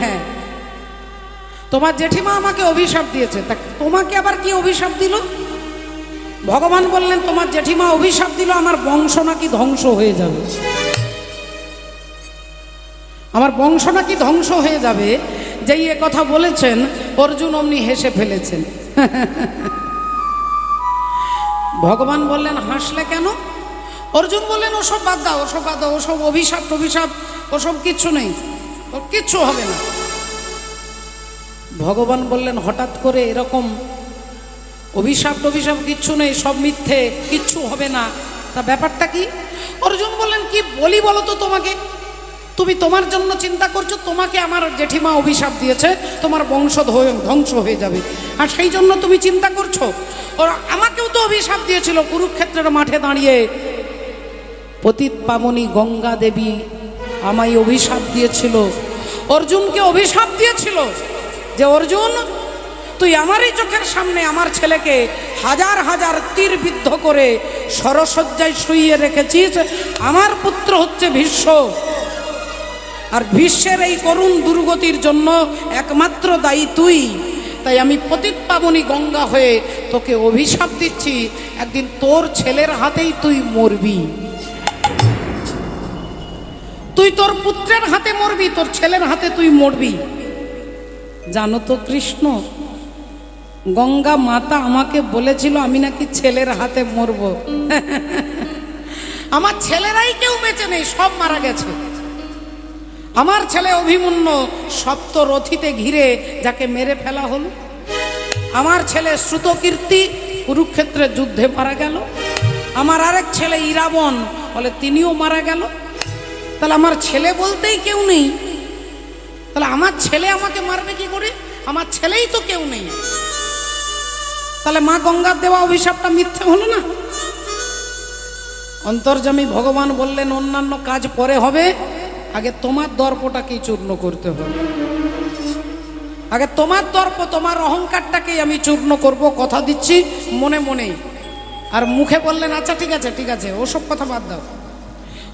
হ্যাঁ, তোমার জেঠিমা আমাকে অভিশাপ দিয়েছে, তা তোমাকে আবার কি অভিশাপ দিল? ভগবান বললেন তোমার জেঠিমা অভিশাপ দিল আমার বংশ নাকি ধ্বংস হয়ে যাবে, আমার বংশ নাকি ধ্বংস হয়ে যাবে। যেই এ কথা বলেছেন অর্জুন অমনি হেসে ফেলেছেন। ভগবান বললেন হাসলে কেন? অর্জুন বললেন ওসব বাদ দাও, ওসব বাদ দাও, ওসব অভিশাপ টভিশাপ ওসব কিচ্ছু নেই, ওর কিচ্ছু হবে না। ভগবান বললেন হঠাৎ করে এরকম অভিশাপ টভিশাপ কিচ্ছু নেই, সব মিথ্যে, কিচ্ছু হবে না, তা ব্যাপারটা কি? অর্জুন বললেন কি বলি বলো তো তোমাকে, তুমি তোমার জন্য চিন্তা করছো, তোমাকে আমার জেঠিমা অভিশাপ দিয়েছে তোমার বংশ ধ্বংস হয়ে যাবে, আর সেই জন্য তুমি চিন্তা করছো। ওরা আমাকেও তো অভিশাপ দিয়েছিল কুরুক্ষেত্রের মাঠে দাঁড়িয়ে, পতিত পাবনী গঙ্গা দেবী আমায় অভিশাপ দিয়েছিল, অর্জুনকে অভিশাপ দিয়েছিল যে অর্জুন তুই আমারই চোখের সামনে আমার ছেলেকে হাজার হাজার তীর বিদ্ধ করে সরসজ্জায় শুইয়ে রেখেছিস, আমার পুত্র হচ্ছে ভীষ্ম, আর ভীষ্মের এই করুণ দুর্গতির জন্য একমাত্র দায়ী তুই, তাই আমি পতিত পাবনী গঙ্গা হয়ে তোকে অভিশাপ দিচ্ছি, একদিন তোর ছেলের হাতেই তুই মরবি, তুই তোর পুত্রের হাতে মরবি, তোর ছেলের হাতে তুই মরবি। জানো তো কৃষ্ণ, গঙ্গা মাতা আমাকে বলেছিল আমি নাকি ছেলের হাতে মরব। আমার ছেলেরাই কেউ বেঁচে নেই, সব মারা গেছে। আমার ছেলে অভিমন্যু সপ্তরথীতে ঘিরে যাকে মেরে ফেলা হলো, আমার ছেলে শ্রুতকীর্তি কুরুক্ষেত্রের যুদ্ধে মারা গেল, আমার আরেক ছেলে ইরাবণ বলে তিনিও মারা গেল। তাহলে আমার ছেলে বলতেই কেউ নেই, তাহলে আমার ছেলে আমাকে মারবে কি করে? আমার ছেলেই তো কেউ নেই, তাহলে মা গঙ্গার দেওয়া অভিশাপটা মিথ্যে হলো না? অন্তর্যামী ভগবান বললেন অন্যান্য কাজ পরে হবে, আগে তোমার দর্পটাকেই চূর্ণ করতে হবে, আগে তোমার দর্প তোমার অহংকারটাকেই আমি চূর্ণ করব, কথা দিচ্ছি মনে মনে। আর মুখে বললেন আচ্ছা ঠিক আছে ঠিক আছে, ওসব কথা বাদ দাও,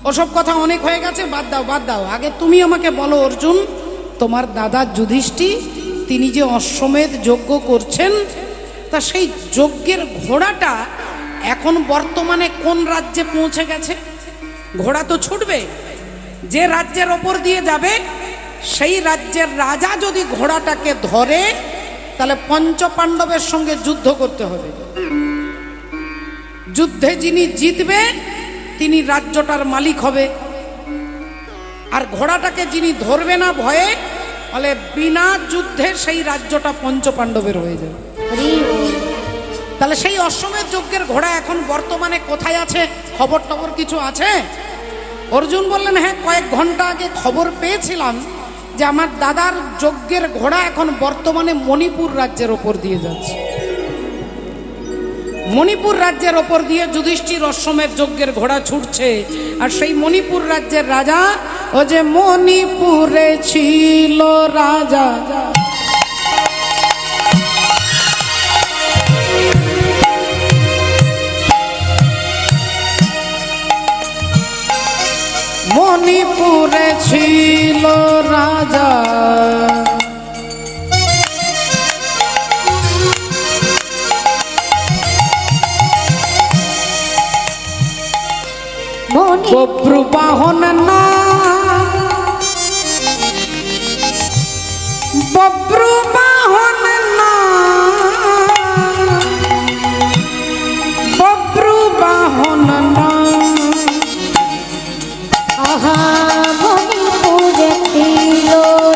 ওসব কথা অনেক হয়ে গেছে, বাদ দাও বাদ দাও, আগে তুমি আমাকে বলো অর্জুন, তোমার দাদা যুধিষ্ঠির তিনি যে অশ্বমেধ যজ্ঞ করছেন, তা সেই যজ্ঞের ঘোড়াটা এখন বর্তমানে কোন রাজ্যে পৌঁছে গেছে? ঘোড়া তো ছুটবে, যে রাজ্যের ওপর দিয়ে যাবে সেই রাজ্যের রাজা যদি ঘোড়াটাকে ধরে তাহলে পঞ্চপাণ্ডবের সঙ্গে যুদ্ধ করতে হবে, যুদ্ধে যিনি জিতবে তিনি রাজ্যটার মালিক হবে, আর ঘোড়াটাকে যিনি ধরবে না ভয়ে, ফলে বিনা যুদ্ধে সেই রাজ্যটা পঞ্চপাণ্ডবের হয়ে যাবে। তাহলে সেই অশ্বমেধ যজ্ঞের ঘোড়া এখন বর্তমানে কোথায় আছে? খবর টবর কিছু আছে? অর্জুন বললেন হ্যাঁ, কয়েক ঘন্টা আগে খবর পেয়েছিলাম যে আমার দাদার যজ্ঞের ঘোড়া এখন বর্তমানে মণিপুর রাজ্যের ওপর দিয়ে যাচ্ছে, মণিপুর রাজ্যের ওপর দিয়ে যুধিষ্ঠির অশ্বমেধ যজ্ঞের ঘোড়া ছুটছে, আর সেই মণিপুর রাজ্যের রাজা, ও যে মণিপুরে ছিল রাজা, মণিপুরে ছিল রাজা, বব্রু বাহন না, বব্রু বাহন না, বব্রু বাহন না, আহা মণিপুরে ছিল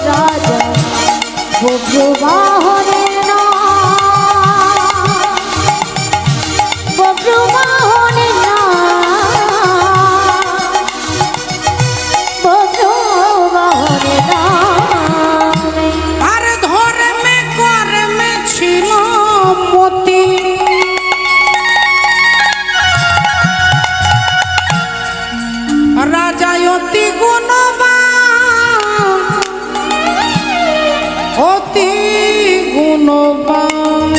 রাজা, বব্রু বাহনের নাম, বব্রু বাহনের নাম, বব্রু বাহনের নাম। আর ধর্মে কর্মে ছিল মতি, রাজা অতি গুণবান, অতি গুণবান,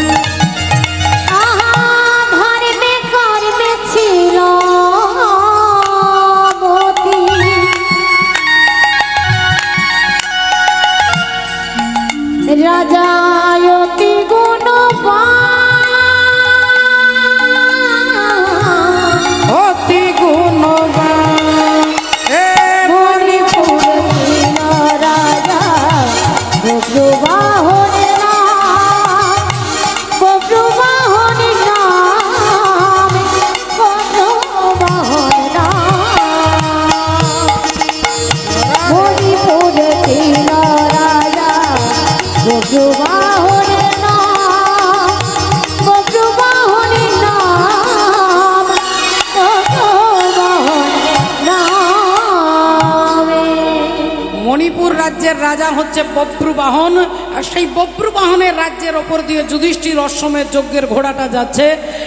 আহা ধর্মে কর্মে ছিল মতি, রাজা অতি গুণবান, অতি গুণবান হে মণিপুর ছিল রাজা বব্রুবাহনের নাম, বব্রুবাহনের নাম, বব্রুবাহনের নাম। মণিপুর ছিল রাজা বব্রুবাহনের নাম, বব্রুবাহনের নাম, বব্রুবাহনের নামে। মণিপুর রাজ্যের রাজা হচ্ছে বব্রুবাহন, আর সেই বব্রুবাহনের রাজ্যের ওপর দিয়ে যুধিষ্ঠির অশ্বমেধ যজ্ঞের ঘোড়াটা যাচ্ছে,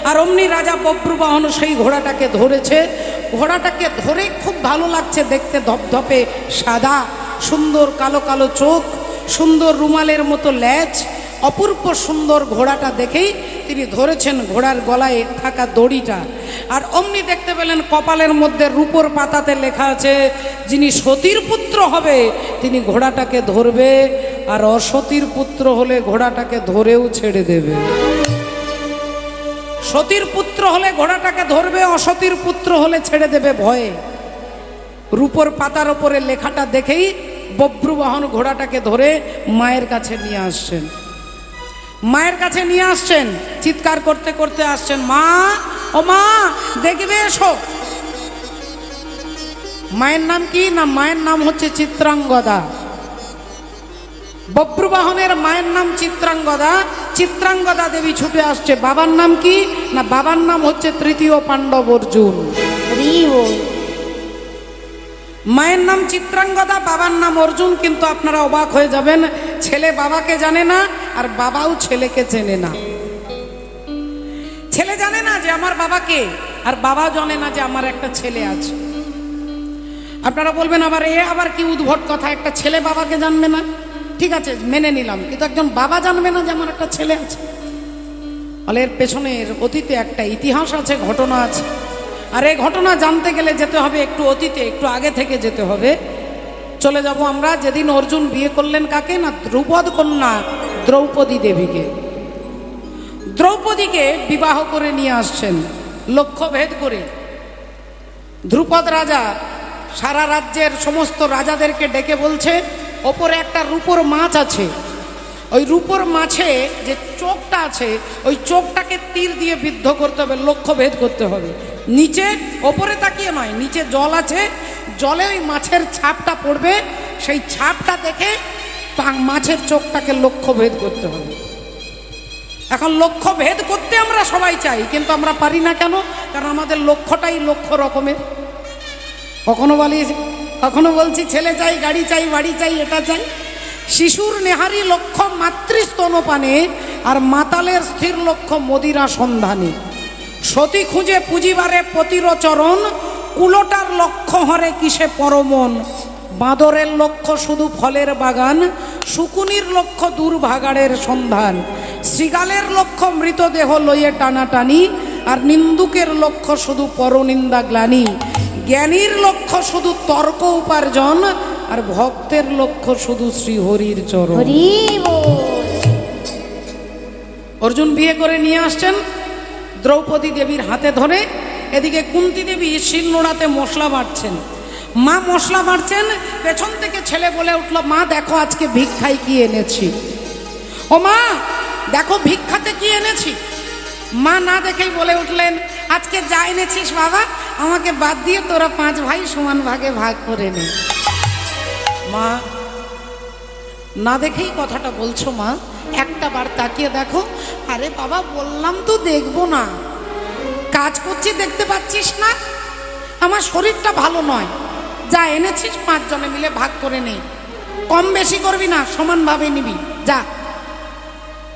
আর অমনি রাজা বব্রুবাহন সেই ঘোড়াটাকে ধরেছে। ঘোড়াটাকে ধরে খুব ভালো লাগছে দেখতে, ধপধপে সাদা, সুন্দর কালো কালো চোখ, সুন্দর রুমালের মতো ল্যাজ, অপূর্ব সুন্দর ঘোড়াটা দেখেই তিনি ধরেছেন ঘোড়ার গলায় থাকা দড়িটা। আর অমনি দেখতে পেলেন কপালের মধ্যে রূপোর পাতাতে লেখা আছে, যিনি সতীর পুত্র হবে তিনি ঘোড়াটাকে ধরবে, আর অসতীর পুত্র হলে ঘোড়াটাকে ধরেও ছেড়ে দেবে। সতীর পুত্র হলে ঘোড়াটাকে ধরবে, অসতীর পুত্র হলে ছেড়ে দেবে ভয়ে। রূপোর পাতার ওপরে লেখাটা দেখেই বব্রুবাহন ঘোড়াটাকে ধরে মায়ের কাছে নিয়ে আসছেন। মায়ের কাছে নিয়ে আসছেন, চিৎকার করতে করতে আসছেন, মা ও মা দেখবে এসো। মায়ের নাম কি না? মায়ের নাম হচ্ছে চিত্রাঙ্গদা। বব্রুবাহনের মায়ের নাম চিত্রাঙ্গদা। চিত্রাঙ্গদা দেবী ছুটে আসছে। বাবার নাম কি না? বাবার নাম হচ্ছে তৃতীয় পাণ্ডব অর্জুন। মায়ের নাম চিত্রাঙ্গদা, বাবার নাম অর্জুন। কিন্তু আপনারা অবাক হয়ে যাবেন, ছেলে বাবাকে জানে না, আর বাবাও ছেলেকে চেনে না। ছেলে জানে না যে আমার বাবাকে, আর বাবা জানে না যে আমার একটা ছেলে আছে। আপনারা বলবেন আবার কি উদ্ভট কথা, একটা ছেলে বাবাকে জানবে না? ঠিক আছে, মেনে নিলাম, কিন্তু একজন বাবা জানবে না যে আমার একটা ছেলে আছে? বলে এর পেছনের অতীতে একটা ইতিহাস আছে, ঘটনা আছে। আর এই ঘটনা জানতে গেলে যেতে হবে একটু অতীতে, একটু আগে থেকে যেতে হবে। চলে যাব আমরা যেদিন অর্জুন বিয়ে করলেন কাকে না? দ্রুপদ কন্যা দ্রৌপদী দেবীকে। দ্রৌপদীকে বিবাহ করে নিয়ে আসছেন লক্ষ্যভেদ করে। দ্রুপদ রাজা সারা রাজ্যের সমস্ত রাজাদেরকে ডেকে বলছে, ওপরে একটা রূপোর মাছ আছে, ওই রূপোর মাছে যে চোখটা আছে ওই চোখটাকে তীর দিয়ে বিদ্ধ করতে হবে, লক্ষ্যভেদ করতে হবে। নিচে ওপরে তাকিয়ে নয়, নিচে জল আছে, জলে ওই মাছের ছাপটা পড়বে, সেই ছাপটা দেখে মাছের চোখটাকে লক্ষ্যভেদ করতে হবে। এখন লক্ষ্যভেদ করতে আমরা সবাই চাই, কিন্তু আমরা পারি না কেন? কারণ আমাদের লক্ষ্যটাই লক্ষ্য রকমের। কখনো বলছি ছেলে চাই, গাড়ি চাই, বাড়ি চাই, এটা চাই। শিশুর নেহারি লক্ষ্য মাতৃস্তনপানে, আর মাতালের স্থির লক্ষ্য মদিরা সন্ধানে। সতী খুঁজে পুঁজিবারে পতির চরণ, কুলোটার লক্ষ্য হরে কিসে পরমন। বাঁদরের লক্ষ্য শুধু ফলের বাগান, শুকুনির লক্ষ্য দুর্ভাগাড়ের সন্ধান। শৃগালের লক্ষ্য মৃতদেহ লইয়ে টানাটানি, আর নিন্দুকের লক্ষ্য শুধু পরনিন্দা গ্লানি। জ্ঞানীর লক্ষ্য শুধু তর্ক উপার্জন, আর ভক্তের লক্ষ্য শুধু শ্রীহরির চরণ। অর্জুন বিয়ে করে নিয়ে আসছেন দ্রৌপদী দেবীর হাতে ধরে। এদিকে কুন্তী দেবী শিলনোড়াতে মশলা বাটছেন। মা মশলা বাটছেন, পেছন থেকে ছেলে বলে উঠল, মা দেখো আজকে ভিক্ষায় কি এনেছি। ও মা দেখো ভিক্ষাতে কি এনেছি। মা না দেখেই বলে উঠলেন, আজকে যা এনেছিস বাবা আমাকে বাদ দিয়ে তোরা 5 ভাই সমান ভাগে ভাগ করে নে। মা না দেখেই কথাটা বলছো মা, একটা বার তাকিয়ে দেখো। আরে বাবা বললাম তো দেখবো না, কাজ করছি দেখতে পাচ্ছিস না? আমার শরীরটা ভালো নয়, যা এনেছিস 5 জনে মিলে ভাগ করে নে, কম বেশি করবি না, সমানভাবে নিবি, যা।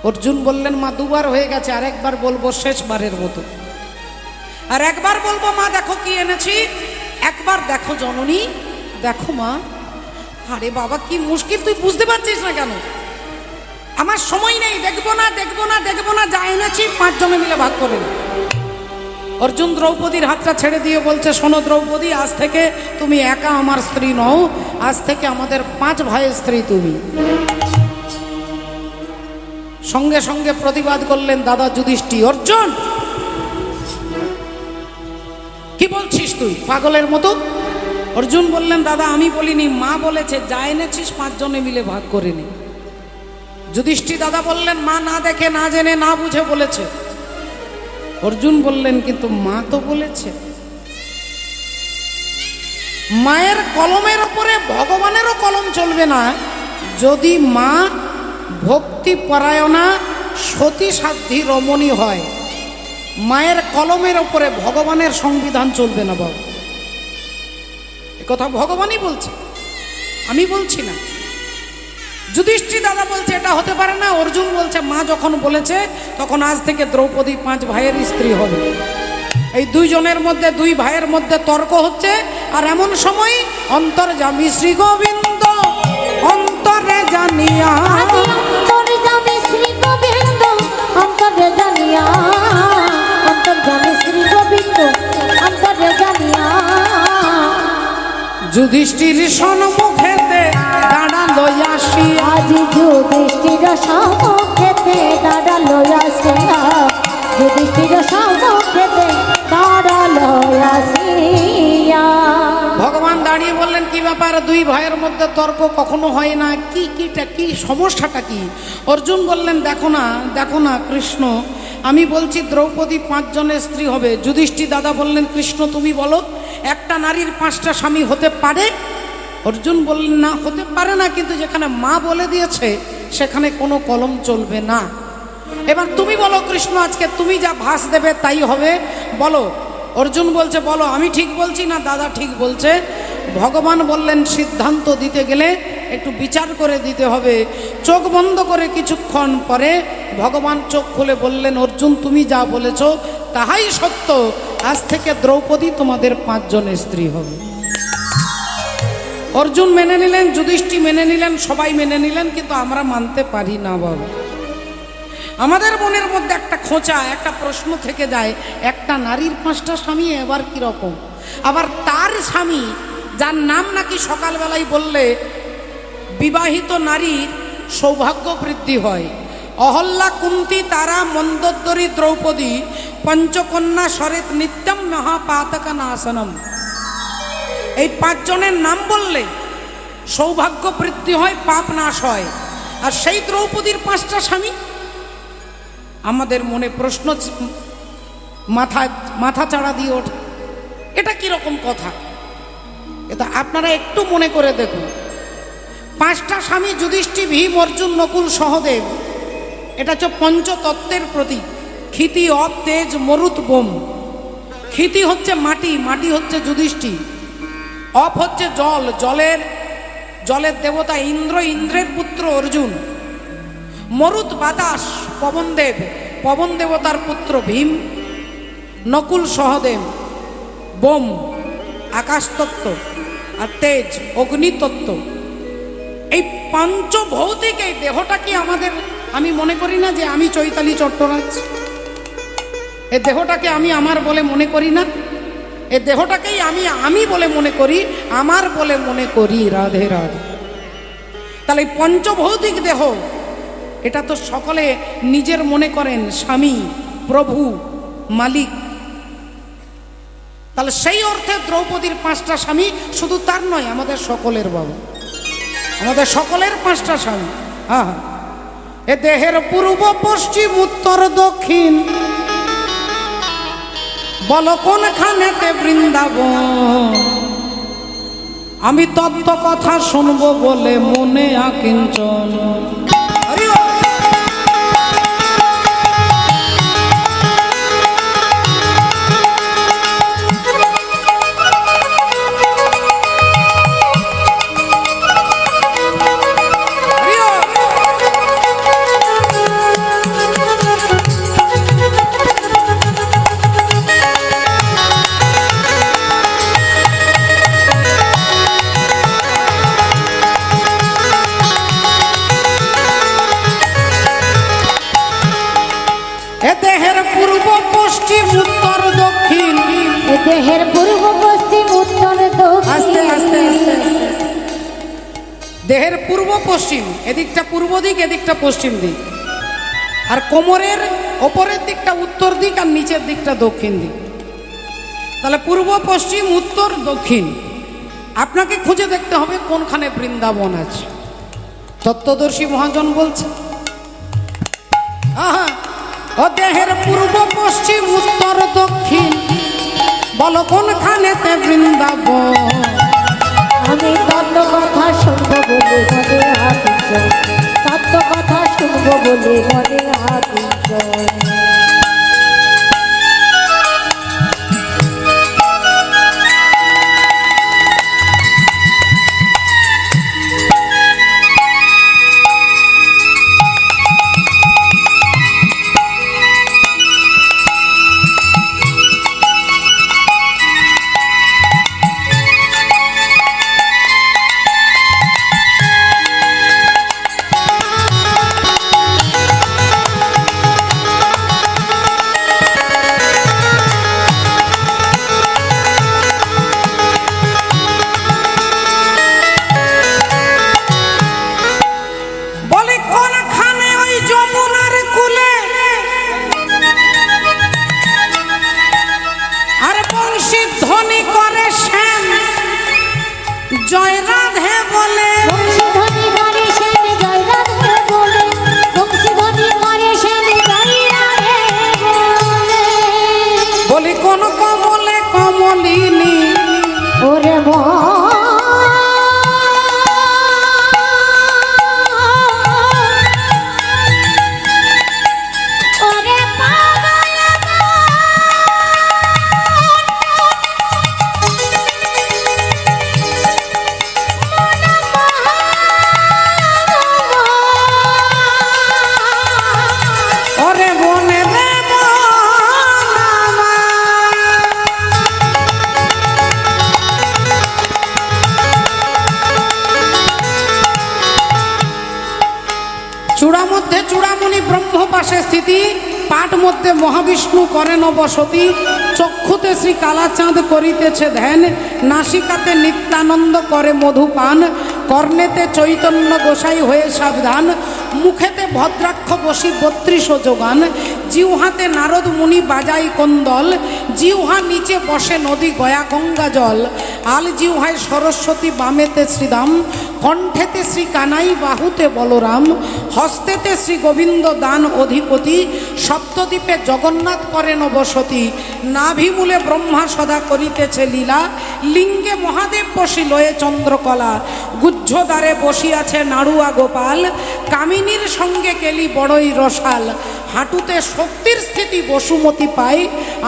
অর্জুন বললেন, মা 2 বার হয়ে গেছে, আর একবার বলবো শেষবারের মতো। আর একবার বলবো, মা দেখো কি এনেছি। একবার দেখো জননী, দেখো মা। আরে বাবা কি মুশকিল, তুই বুঝতে পারছিস না কেন? আমার সময় নেই, দেখবো না দেখবো না দেখবো না, যা এনেছি 5 জনে মিলে ভাগ করে নে। অর্জুন দ্রৌপদীর হাতটা ছেড়ে দিয়ে বলছে, শোনো দ্রৌপদী, আজ থেকে তুমি একা আমার স্ত্রী নও, আজ থেকে আমাদের 5 ভাইয়ের স্ত্রী তুমি। সঙ্গে সঙ্গে প্রতিবাদ করলেন দাদা যুধিষ্ঠির, অর্জুন কি বলছিস তুই পাগলের মতো? অর্জুন বললেন দাদা আমি বলিনি, মা বলেছে যা এনেছিস 5 জনে মিলে ভাগ করে নি। যুধিষ্ঠির দাদা বললেন মা না দেখে না জেনে না বুঝে বলেছে। অর্জুন বললেন কিন্তু মা তো বলেছে। মায়ের কলমের ওপরে ভগবানেরও কলম চলবে না যদি মা ভক্তি পরায়ণা সতী সাধ্বী রমণী হয়। মায়ের কলমের ওপরে ভগবানের সংবিধান চলবে না বাবু, কথা ভগবানই বলছে, আমি বলছি না। যুধিষ্ঠির দাদা বলছে এটা হতে পারে না। অর্জুন বলছে মা যখন বলেছে তখন আজ থেকে দ্রৌপদী 5 ভাইয়ের স্ত্রী হবে। এই 2 জনের মধ্যে 2 ভাইয়ের মধ্যে তর্ক হচ্ছে, আর এমন সময় অন্তর্যামী শ্রী গোবিন্দ অন্তরে জানিয়া, অন্তর্যামী শ্রী গোবিন্দ অন্তরে জানিয়া, অন্তর্যামী শ্রী গোবিন্দ অন্তরে জানিয়া, যুধিষ্ঠির সম্মুখেতে দাঁড়ালো আসিয়া, আজ যুধিষ্ঠির সম্মুখেতে দাঁড়ালো আসিয়া, যুধিষ্ঠির সম্মুখেতে দাঁড়ালো আসিয়া। ভগবান দাঁড়িয়ে বললেন কি ব্যাপার, 2 ভাইয়ের মধ্যে তর্ক কখনো হয় না, কি সমস্যাটা কি? অর্জুন বললেন দেখো না কৃষ্ণ, আমি বলছি দ্রৌপদী 5 জনের স্ত্রী হবে। যুধিষ্ঠির দাদা বললেন কৃষ্ণ তুমি বলো একটা নারীর 5টা স্বামী হতে পারে? অর্জুন বললেন না হতে পারে না, কিন্তু যেখানে মা বলে দিয়েছে সেখানে কোনো কলম চলবে না। এবার তুমি বলো কৃষ্ণ, আজকে তুমি যা ভাস দেবে তাই হবে, বলো। অর্জুন বলছে বলো আমি ঠিক বলছি না দাদা ঠিক বলছে? ভগবান বললেন সিদ্ধান্ত দিতে গেলে একটু বিচার করে দিতে হবে। চোখ বন্ধ করে কিছুক্ষণ পরে ভগবান চোখ খুলে বললেন অর্জুন তুমি যা বলেছ তাহাই সত্য, আজ থেকে দ্রৌপদী তোমাদের 5 জনের স্ত্রী হবে। অর্জুন মেনে নিলেন, যুধিষ্ঠির মেনে নিলেন, সবাই মেনে নিলেন, কিন্তু আমরা মানতে পারি না বাবা। আমাদের মনের মধ্যে একটা খোঁচা, একটা প্রশ্ন থেকে যায়, একটা নারীর 5টা স্বামী এবার কিরকম? আবার তার স্বামী যার নাম নাকি সকালবেলায় বললে বিবাহিত নারীর সৌভাগ্য বৃদ্ধি হয়, অহল্যা কুন্তি তারা মন্দোদরী দ্রৌপদী পঞ্চকন্যা সরেত নিত্যম মহাপাতকা নাশনম। এই 5 জনের নাম বললে সৌভাগ্য বৃদ্ধি হয়, পাপ নাশ হয়। আর সেই দ্রৌপদীর 5টা স্বামী, আমাদের মনে প্রশ্ন মাথা চাড়া দিয়ে ওঠে, এটা কিরকম কথা? এটা আপনারা একটু মনে করে দেখুন। 5টা স্বামী যুধিষ্ঠির ভীম অর্জুন নকুল সহদেব, এটা হচ্ছে পঞ্চতত্ত্বের প্রতীক। ক্ষিতি অপ তেজ মরুত বোম। ক্ষিতি হচ্ছে মাটি, মাটি হচ্ছে যুধিষ্ঠির। অপ হচ্ছে জল, জলের দেবতা ইন্দ্র, ইন্দ্রের পুত্র অর্জুন। মরুত বাতাস, পবনদেব, পবন দেবতার পুত্র ভীম। নকুল সহদেব বোম, আকাশতত্ত্ব, আর তেজ অগ্নিতত্ত্ব। এই পঞ্চভৌতিক এই দেহটা কি আমাদের, আমি মনে করি না যে আমি চৈতালি চট্টরাজ, এই দেহটাকে আমি আমার বলে মনে করি না, এই দেহটাকেই আমি বলে মনে করি, আমার বলে মনে করি। রাধে রাধে। তাহলে এই পঞ্চভৌতিক দেহ এটা তো সকলে নিজের মনে করেন স্বামী, প্রভু, মালিক। তাহলে সেই অর্থে দ্রৌপদীর 5টা স্বামী শুধু তার নয়, আমাদের সকলের বাবা, আমাদের সকলের 5টা স্বামী। হ্যাঁ, এ দেহের পূর্ব পশ্চিম উত্তর দক্ষিণ, বলো কোনখানেতে বৃন্দাবন। আমি তত্ত্ব কথা শুনবো বলে মনে আকিঞ্চন। দেহের পূর্ব পশ্চিম উত্তর দক্ষিণ, দেহের পূর্ব পশ্চিম উত্তর দক্ষিণ। আস্তে আস্তে আস্তে আস্তে। দেহের পূর্ব পশ্চিম, এদিকটা পূর্ব দিক, এদিকটা পশ্চিম দিক। আর কোমরের ওপরের দিকটা উত্তর দিক আর নিচের দিকটা দক্ষিণ দিক। তাহলে পূর্ব পশ্চিম উত্তর দক্ষিণ আপনাকে খুঁজে দেখতে হবে কোনখানে বৃন্দাবন আছে। তত্ত্বদর্শী মহাজন বলছে, আহা, ও দেহের পূর্ব পশ্চিম উত্তর দক্ষিণ বলো কোনখানেতে বৃন্দাবন। আমি তত্ত্ব কথা শুনবো বলে মনে আদিত, তত্ত্ব কথা শুনবো বলে মনে আদিত। জয় রাধে বলে বংশীধ্বনি করে সেন জয় রাধে বলে, বংশীধ্বনি করে সেন জয় রাধে বলে। বলি কোন কমলে কমলিনী ওরে চূড়া মধ্যে চূড়ামণি ব্রহ্ম পাশে স্থিতি, পাট মধ্যে মহাবিষ্ণু করেন বসতি, চক্ষুতে শ্রী কালাচাঁদ করিতেছে ধ্যান, নাসিকাতে নিত্যানন্দ করে মধুপান, কর্ণেতে চৈতন্য গোসাই হয়ে সাবধান, মুখেতে ভদ্রাক্ষ বসি 32 যোগান, জিহ্বাতে নারদ মুনি বাজাই কোন্দল, জিহ্বা নিচে বসে নদী গয়া গঙ্গা জল, আল জিহ্বায় সরস্বতী বামেতে শ্রীদাম, কণ্ঠেতে শ্রী কানাই বাহুতে বলরাম, হস্তেতে শ্রী গোবিন্দ দান অধিপতি, সপ্তদ্বীপে জগন্নাথ করেন বসতি, নাভিমূলে ব্রহ্মা সদা করিতেছে লীলা, লিঙ্গে মহাদেব বসি লয়ে চন্দ্রকলা, গুহ্যদ্বারে বসিয়াছে নাড়ুয়া গোপাল, কামিনীর সঙ্গে কেলি বড়ই রসাল, হাঁটুতে শক্তির স্থিতি বসুমতি পায়,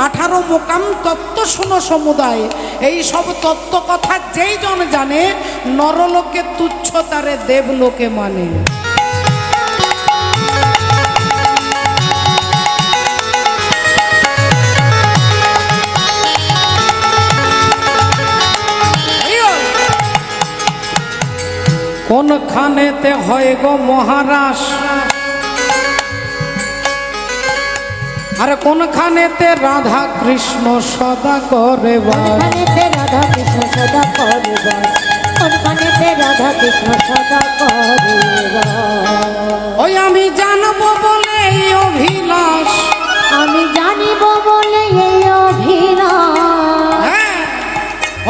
18 মোকাম তত্ত্ব শুনো সমুদায়। এই সব তত্ত্ব কথা যেই জন জানে, নরলোকে তুচ্ছ তারে দেবলোকে মানে। কোনখানেতে হয় গো মহারাজ, আরে কোনখানেতে রাধা কৃষ্ণ সদা করে বাস। কোনখানেতে রাধা কৃষ্ণ সদা করে বাস, কোনখানেতে রাধা কৃষ্ণ সদা করে বাস। ওই আমি জানবো বলে এই অভিলাষ, আমি জানিব বলে এই অভিলাষ। হ্যাঁ,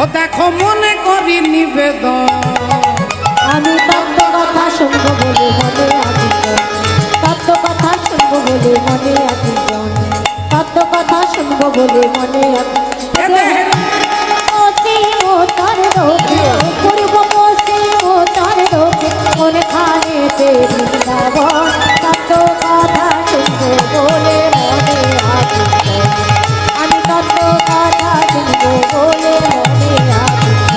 ও দেখো মনে করি নিবেদন, আমি তত্ত্ব কথা শুনবো বলে মনে আদিত, তত্ত্ব কথা শুনবো বলে মনে আদিত, তত্ত্ব কথা শুনবো বলে মনে আদিত। পশ্চিম উত্তর দক্ষিণ পূর্ব পশ্চিম উত্তর দক্ষিণ কোনখানেতে বৃন্দাবন, তত্ত্ব কথা শুনবো বলে মনে আদিত, আমি তত্ত্ব কথা শুনবো বলে মনে আদিত,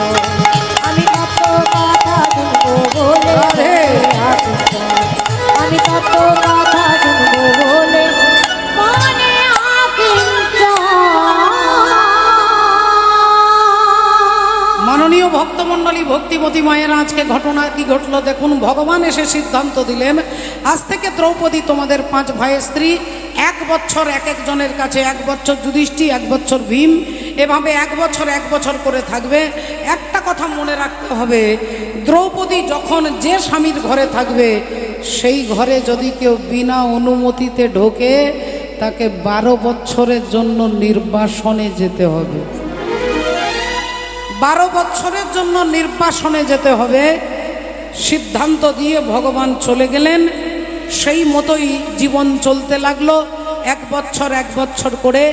আমি তত্ত্ব কথা শুনবো বলে মনে আদিত, আমি তত্ত্ব কথা শুনবো বলে মনে আদিত। মাননীয় ভক্তমণ্ডলী, ভক্তি মাতৃমতী মায়ের আজকে ঘটনা কি ঘটলো দেখুন। ভগবান এসে সিদ্ধান্ত দিলেন, আজ থেকে দ্রৌপদী তোমাদের 5 ভাইয়ের স্ত্রী, 1 বছর এক একজনের কাছে, 1 বছর যুধিষ্ঠির, 1 বছর ভীম, এভাবে 1 বছর করে থাকবে। একটা কথা মনে রাখতে হবে, দ্রৌপদী যখন যে স্বামীর ঘরে থাকবে সেই ঘরে যদি কেউ বিনা অনুমতিতে ঢোকে তাকে 12 বছরের জন্য নির্বাসনে যেতে হবে। 12 বছরের জন্য নির্বাসনে যেতে হবে। সিদ্ধান্ত দিয়ে ভগবান চলে গেলেন। সেই মতোই জীবন চলতে লাগলো। 1 বছর করে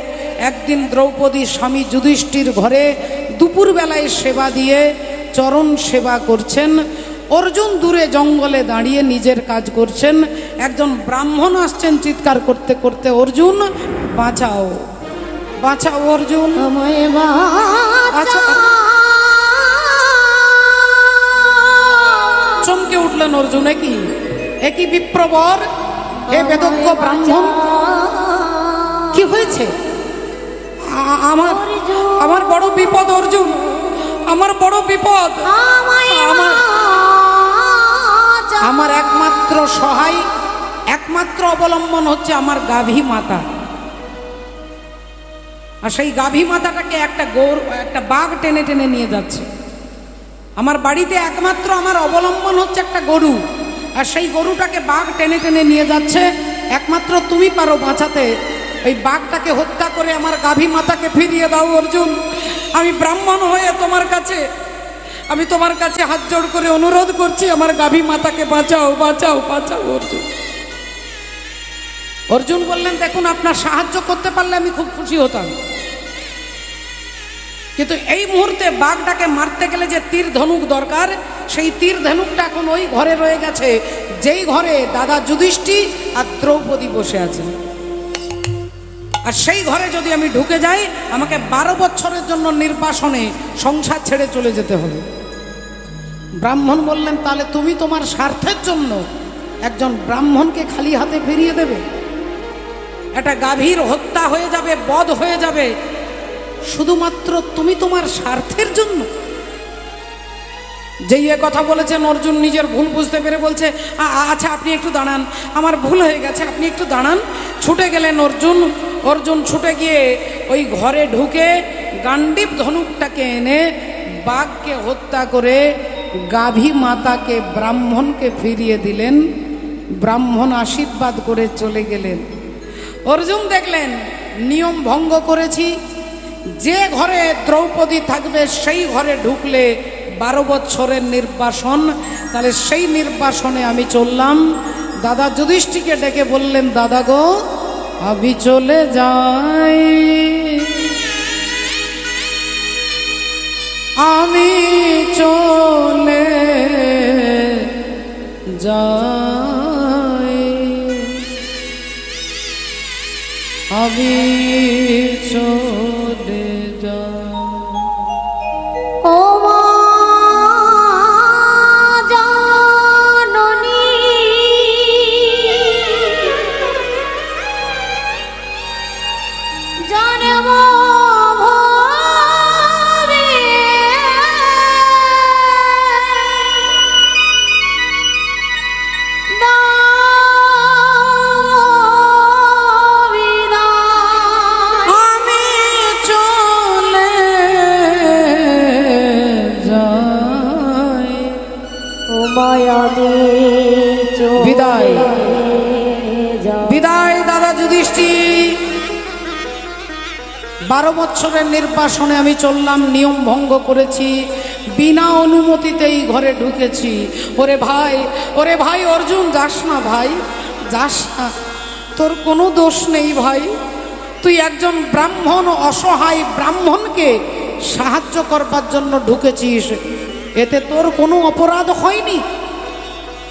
একদিন দ্রৌপদী স্বামী যুধিষ্ঠির ঘরে দুপুরবেলায় সেবা দিয়ে চরণ সেবা করছেন। অর্জুন দূরে জঙ্গলে দাঁড়িয়ে নিজের কাজ করছেন। একজন ব্রাহ্মণ আসছেন চিৎকার করতে করতে, অর্জুন বাঁচাও, বাঁচাও অর্জুন, আমায় বাঁচাও। চমকে উঠলেন অর্জুন, একই বিপ্রবর, হে বেদজ্ঞ ব্রাহ্মণ, কি হয়েছে? আমার বড় বিপদ অর্জুন, আমার বড় বিপদ। আমার একমাত্র সহায়, একমাত্র অবলম্বন হচ্ছে আমার গাভী মাতা। আর সেই গাভী মাতাটাকে একটা বাঘ টেনে টেনে নিয়ে যাচ্ছে। আমার বাড়িতে একমাত্র আমার অবলম্বন হচ্ছে একটা গরু, আর সেই গরুটাকে বাঘ টেনে টেনে নিয়ে যাচ্ছে। একমাত্র তুমি পারো বাঁচাতে। ওই বাঘটাকে হত্যা করে আমার গাভী মাতাকে ফিরিয়ে দাও অর্জুন। আমি ব্রাহ্মণ হয়ে আমি তোমার কাছে হাত জোড় করে অনুরোধ করছি, আমার গাভী মাতাকে বাঁচাও, বাঁচাও, বাঁচাও অর্জুন। অর্জুন বললেন, দেখুন আপনার সাহায্য করতে পারলে আমি খুব খুশি হতাম, কিন্তু এই মুহূর্তে বাঘটাকে মারতে গেলে যে তীর ধনুক দরকার, সেই তীর ধনুকটা এখন ওই ঘরে রয়ে গেছে, যেই ঘরে দাদা যুধিষ্ঠির আর দ্রৌপদী বসে আছেন। আর সেই ঘরে যদি আমি ঢুকে যাই, আমাকে 12 বছরের জন্য নির্বাসনে সংসার ছেড়ে চলে যেতে হবে। ব্রাহ্মণ বললেন, তাহলে তুমি তোমার স্বার্থের জন্য একজন ব্রাহ্মণকে খালি হাতে ফিরিয়ে দেবে? একটা গাভীর হত্যা হয়ে যাবে, বধ হয়ে যাবে, শুধুমাত্র তুমি তোমার স্বার্থের জন্য? যেই এ কথা বলেছেন, অর্জুন নিজের ভুল বুঝতে পেরে বলছে, আচ্ছা আপনি একটু দাঁড়ান, আমার ভুল হয়ে গেছে, আপনি একটু দাঁড়ান। ছুটে গেলেন অর্জুন ছুটে গিয়ে ওই ঘরে ঢুকে গান্ডীব ধনুকটাকে এনে বাঘকে হত্যা করে গাভী মাতাকে ব্রাহ্মণকে ফিরিয়ে দিলেন। ব্রাহ্মণ আশীর্বাদ করে চলে গেলেন। অর্জুন দেখলেন নিয়ম ভঙ্গ করেছি, যে ঘরে দ্রৌপদী থাকবে সেই ঘরে ঢুকলে 12 বছরের নির্বাসন, তাহলে সেই নির্বাসনে আমি চললাম। দাদা যুধিষ্ঠিরকে ডেকে বললেন, দাদা গো আমি চলে যাই, আমি চলে যাই, আমি চলে যাই। ও মা জাননী, জন্ম ভবে আমি চলে যাই। ও মায়াবী বিদায়, বিদায় দাদা যুধিষ্ঠির। 12 বছরের নির্বাসনে আমি চললাম, নিয়ম ভঙ্গ করেছি, বিনা অনুমতিতে এই ঘরে ঢুকেছি। ওরে ভাই অর্জুন, যাস না ভাই, যাস না, তোর কোনো দোষ নেই ভাই। তুই একজন ব্রাহ্মণ, অসহায় ব্রাহ্মণকে সাহায্য করবার জন্য ঢুকেছিস, এতে তোর কোনো অপরাধ হয়নি।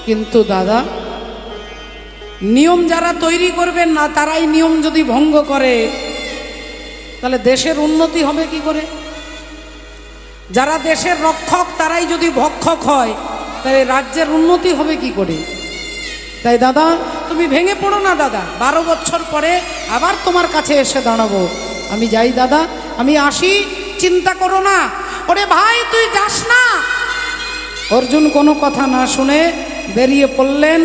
কিন্তু দাদা, নিয়ম যারা তৈরি করবেন না, তারাই নিয়ম যদি ভঙ্গ করে, তাহলে দেশের উন্নতি হবে কি করে? যারা দেশের রক্ষক তারাই যদি ভক্ষক হয়, তাহলে রাজ্যের উন্নতি হবে কি করে? তাই দাদা তুমি ভেঙে পড়ো না দাদা, 12 বছর পরে আবার তোমার কাছে এসে দাঁড়াবো। আমি যাই দাদা, আমি আসি, চিন্তা করো না। ওরে ভাই তুই যাস না, অর্জুন কোনো কথা না শুনে বেরিয়ে পড়লেন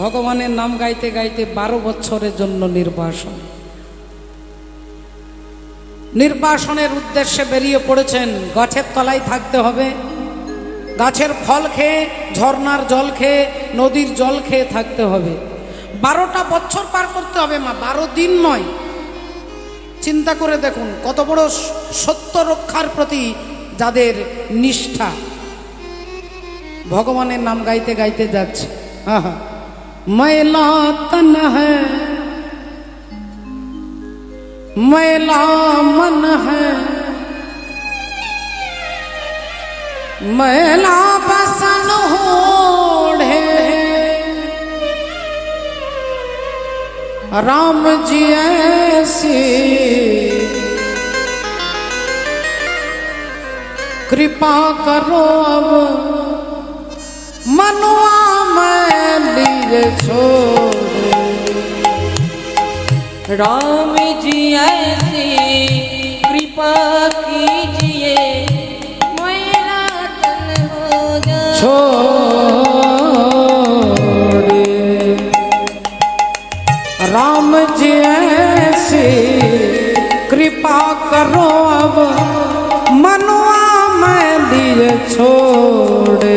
ভগবানের নাম গাইতে গাইতে 12 বছরের জন্য নির্বাসনের উদ্দেশ্যে বেরিয়ে পড়েছেন। গাছের তলায় থাকতে হবে, গাছের ফল খেয়ে, ঝর্ণার জল খেয়ে, নদীর জল খেয়ে থাকতে হবে। 12টা বছর পার করতে হবে মা, 12 দিন নয়। চিন্তা করে দেখুন কত বড় সত্য রক্ষার প্রতি যাদের নিষ্ঠা। ভগবানের নাম গাইতে গাইতে যাচ্ছে। আহা, मैला तन है मैला मन है मैला बसन होढ़े राम जी ऐसी कृपा करो अब मनुआ मैं लिए छोड़े। राम जी ऐसी कृपा कीजिए मेरा तन हो जाए छोड़े। राम जी ऐसी कृपा करो अब मनुआ मैं लिए छोड़े।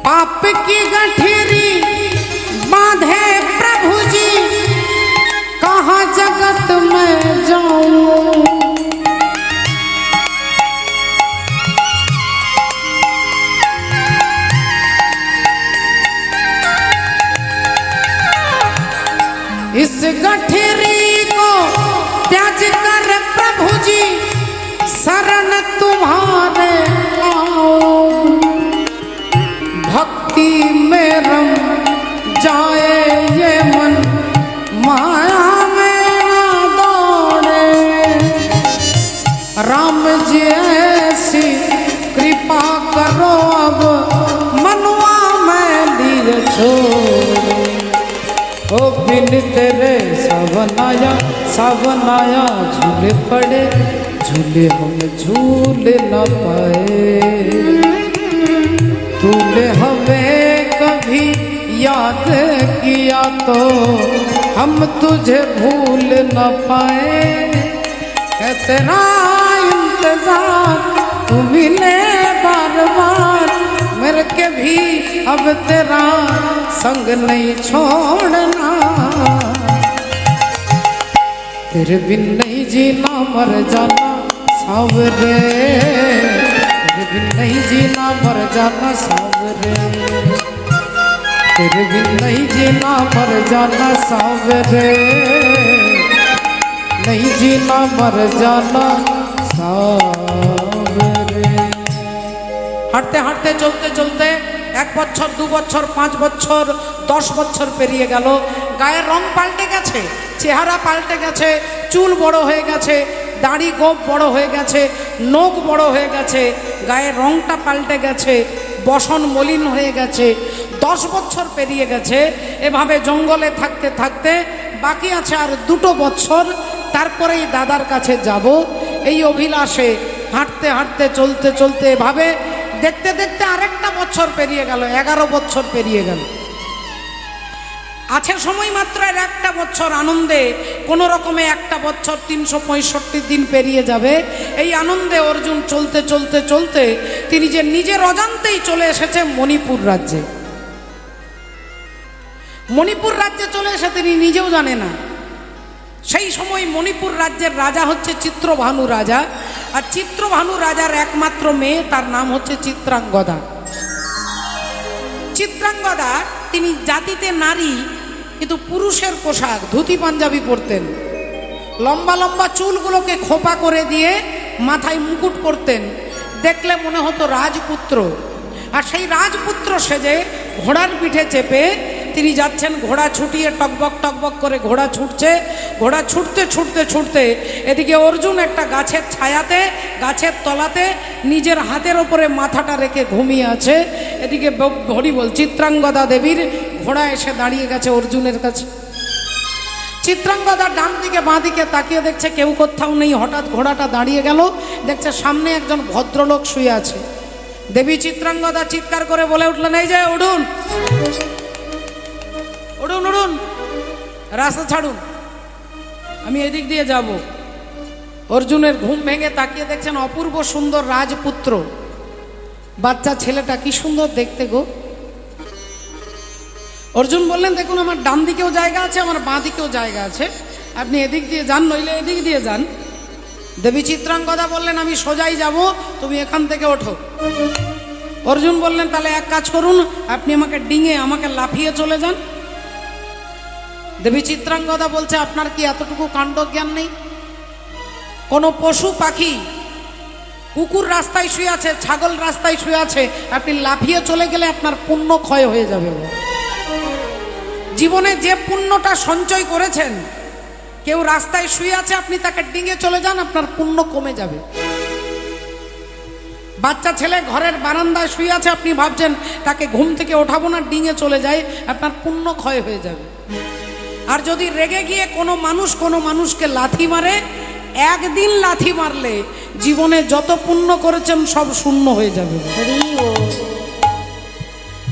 पाप की गठरी बांधे प्रभु जी, कहाँ जगत में जाऊं। इस गठरी को त्याज कर प्रभु जी, शरण तुम्हारे आओ। भक्ति में रम जाए ये मन, माया में ना दौड़े। राम जी ऐसी कृपा करो अब मनुआ मैं लिए छोड़े। ओ बिन तेरे सावनाया झूले पड़े, झूले हम झूल न पाए। तूने हमें कभी याद किया तो हम तुझे भूल न पाए। है तेरा इंतजार तू मिले बार बार, मेरे के भी अब तेरा संग नहीं छोड़ना। तेरे बिन नहीं जीना मर जाना सावरे, तेरे बिन नहीं जीना मर जाना सावरे। तेरे बिन नहीं जीना मर जाना सावरे, नहीं जीना मर जाना सावरे। হাঁটতে হাঁটতে চলতে চলতে 1 বছর 2 বছর 5 বছর 10 বছর পেরিয়ে গেল। গায়ের রং পাল্টে গেছে, চেহারা পাল্টে গেছে, চুল বড় হয়ে গেছে, দাড়ি গোপ বড় হয়ে গেছে, নখ বড় হয়ে গেছে, গায়ের রংটা পাল্টে গেছে, বসন মলিন হয়ে গেছে। 10 বছর পেরিয়ে গেছে। এভাবে জঙ্গলে থাকতে থাকতে বাকি আছে আর 2 বছর, তারপরেই দাদার কাছে যাব। এই অভিলাষে হাঁটতে হাঁটতে চলতে চলতে এভাবে দেখতে দেখতে আরেকটা বছর পেরিয়ে গেল, 11 বছর পেরিয়ে গেল। আছে সময় মাত্র এর একটা বছর আনন্দে, কোনো রকমে একটা বছর 365 দিন পেরিয়ে যাবে। এই আনন্দে অর্জুন চলতে চলতে চলতে তিনি যে নিজের অজান্তেই চলে এসেছে মণিপুর রাজ্যে। মণিপুর রাজ্যে চলে এসে তিনি নিজেও জানে না। সেই সময় মণিপুর রাজ্যের রাজা হচ্ছে চিত্রভানু রাজা, আর চিত্রভানু রাজার একমাত্র মেয়ে, তার নাম হচ্ছে চিত্রাঙ্গদা। চিত্রাঙ্গদা তিনি জাতিতে নারী, কিন্তু পুরুষের পোশাক ধুতি পাঞ্জাবি পরতেন, লম্বা লম্বা চুলগুলোকে খোপা করে দিয়ে মাথায় মুকুট পরতেন, দেখলে মনে হতো রাজপুত্র। আর সেই রাজপুত্র সেজে ঘোড়ার পিঠে চেপে তিনি যাচ্ছেন, ঘোড়া ছুটিয়ে টকবক টকবক করে ঘোড়া ছুটছে। ঘোড়া ছুটতে ছুটতে ছুটতে এদিকে অর্জুন একটা গাছের ছায়াতে, গাছের তলাতে নিজের হাতের ওপরে মাথাটা রেখে ঘুমিয়ে আছে। এদিকে হরিবল চিত্রাঙ্গদা দেবীর ঘোড়া এসে দাঁড়িয়ে গেছে অর্জুনের কাছে। চিত্রাঙ্গদা ডান দিকে বাঁ দিকে তাকিয়ে দেখছে কেউ কোথাও নেই। হঠাৎ ঘোড়াটা দাঁড়িয়ে গেল, দেখছে সামনে একজন ভদ্রলোক শুয়ে আছে। দেবী চিত্রাঙ্গদা চিৎকার করে বলে উঠলেন, এই যে উঠুন, উঠুন, উঠুন, রাস্তা ছাড়ুন, আমি এদিক দিয়ে যাব। অর্জুনের ঘুম ভেঙে তাকিয়ে দেখছেন অপূর্ব সুন্দর রাজপুত্র, বাচ্চা ছেলেটা, কি সুন্দর দেখতে গো। অর্জুন বললেন, দেখুন আমার ডান দিকেও জায়গা আছে, আমার বাঁ দিকেও জায়গা আছে, আপনি এদিক দিয়ে যান, নইলে এদিক দিয়ে যান। দেবী চিত্রাঙ্গদা বললেন, আমি সোজাই যাব, তুমি এখান থেকে ওঠো। অর্জুন বললেন, তাহলে এক কাজ করুন, আপনি আমাকে ডিঙে আমাকে লাফিয়ে চলে যান। দেবী চিত্রাঙ্গদা বলছে, আপনার কি এতটুকু কাণ্ড জ্ঞান নেই? কোনো পশু পাখি, কুকুর রাস্তায় শুয়ে আছে, ছাগল রাস্তায় শুয়ে আছে, আপনি লাফিয়ে চলে গেলে আপনার পুণ্য ক্ষয় হয়ে যাবে। জীবনে যে পুণ্যটা সঞ্চয় করেছেন, কেউ রাস্তায় শুয়ে আছে, আপনি তাকে ডিঙে চলে যান, আপনার পুণ্য কমে যাবে। বাচ্চা ছেলে ঘরের বারান্দায় শুয়ে আছে, আপনি ভাবছেন তাকে ঘুম থেকে ওঠাবো না, ডিঙে চলে যায়, আপনার পুণ্য ক্ষয় হয়ে যাবে। আর যদি রেগে গিয়ে কোনো মানুষকে লাথি মারে, একদিন লাথি মারলে জীবনে যত পুণ্য করেছেন সব শূন্য হয়ে যাবে।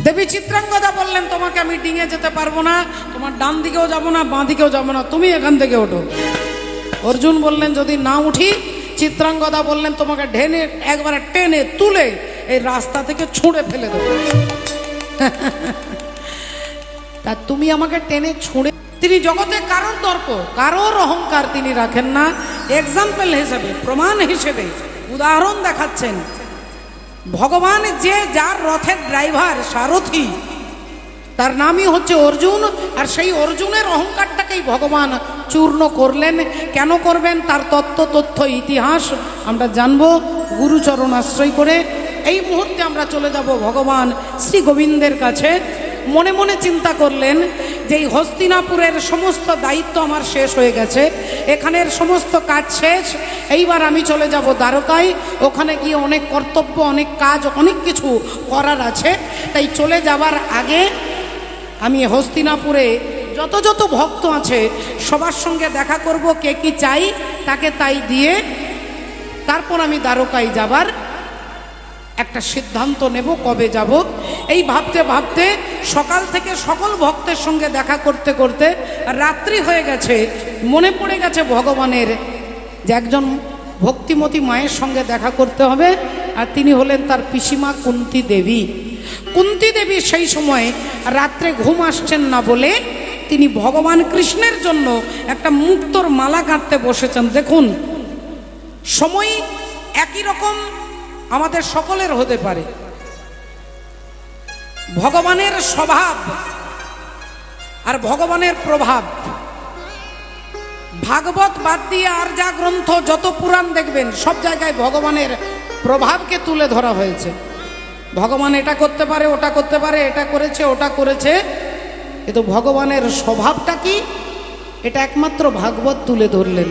দেবী চিত্রাঙ্গদা বললেন, তোমাকে আমি ডিঙে যেতে পারবো না, তোমার ডান দিকেও যাবো না, বাঁ দিকেও যাবো না, তুমি এখান থেকে ওঠো। অর্জুন বললেন, যদি না উঠি? চিত্রাঙ্গদা বললেন, তোমাকে ঢেনে একবারে টেনে তুলে এই রাস্তা থেকে ছুঁড়ে ফেলে দেবো। তা তুমি আমাকে টেনে ছুঁড়ে, তিনি জগতে কারোর দর্প, কারোর অহংকার তিনি রাখেন না। এক্সাম্পল হিসেবে, প্রমাণ হিসেবে উদাহরণ দেখাচ্ছেন। ভগবান যে যার রথের ড্রাইভার, সারথি, তার নামই হচ্ছে অর্জুন। আর সেই অর্জুনের অহংকারটাকেই ভগবান চূর্ণ করলেন। কেন করবেন, তার তথ্য ইতিহাস আমরা জানবো গুরুচরণ আশ্রয় করে। এই মুহূর্তে আমরা চলে যাব ভগবান শ্রী গোবিন্দের কাছে। মনে মনে চিন্তা করলেন যে এই হস্তিনাপুরের সমস্ত দায়িত্ব আমার শেষ হয়ে গেছে, এখানের সমস্ত কাজ শেষ, এইবার আমি চলে যাব দ্বারকায়। ওখানে গিয়ে অনেক কর্তব্য, অনেক কাজ, অনেক কিছু করার আছে। তাই চলে যাবার আগে আমি হস্তিনাপুরে যত যত ভক্ত আছে সবার সঙ্গে দেখা করব, কে কি চাই তাকে তাই দিয়ে তারপর আমি দ্বারকায় যাবার একটা সিদ্ধান্ত নেব, কবে যাব। এই ভাবতে ভাবতে সকাল থেকে সকল ভক্তের সঙ্গে দেখা করতে করতে রাত্রি হয়ে গেছে। মনে পড়ে গেছে ভগবানের যে একজন ভক্তিমতী মায়ের সঙ্গে দেখা করতে হবে, আর তিনি হলেন তার পিসিমা কুন্তী দেবী। কুন্তী দেবী সেই সময় রাত্রে ঘুম আসছেন না বলে তিনি ভগবান কৃষ্ণের জন্য একটা মুক্তোর মালা গাঁথতে বসেছেন। দেখুন, সময় একই রকম আমাদের সকলের হতে পারে। ভগবানের স্বভাব আর ভগবানের প্রভাব, ভাগবত বাদ দিয়ে আর যা গ্রন্থ, যত পুরাণ দেখবেন, সব জায়গায় ভগবানের প্রভাবকে তুলে ধরা হয়েছে। ভগবান এটা করতে পারে, ওটা করতে পারে, এটা করেছে, ওটা করেছে, কিন্তু ভগবানের স্বভাবটা কি, এটা একমাত্র ভাগবত তুলে ধরলেন।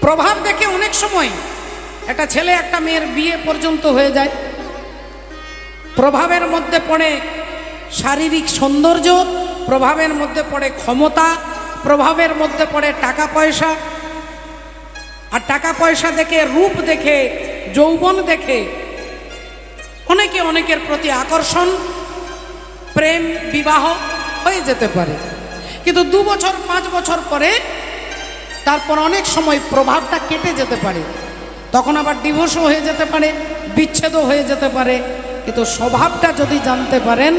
প্রভাব দেখে অনেক সময় একটা ছেলে একটা মেয়ের বিয়ে পর্যন্ত হয়ে যায়। প্রভাবের মধ্যে পড়ে শারীরিক সৌন্দর্য, প্রভাবের মধ্যে পড়ে ক্ষমতা, প্রভাবের মধ্যে পড়ে টাকা পয়সা। আর টাকা পয়সা দেখে, রূপ দেখে, যৌবন দেখে অনেকে অনেকের প্রতি আকর্ষণ, প্রেম, বিবাহ হয়ে যেতে পারে। কিন্তু 2 বছর 5 বছর পরে তারপর অনেক সময় প্রভাবটা কেটে যেতে পারে, তখন আবার ডিভোর্সও হয়ে যেতে পারে, বিচ্ছেদও হয়ে যেতে পারে। কিন্তু স্বভাবটা যদি জানতে পারেন,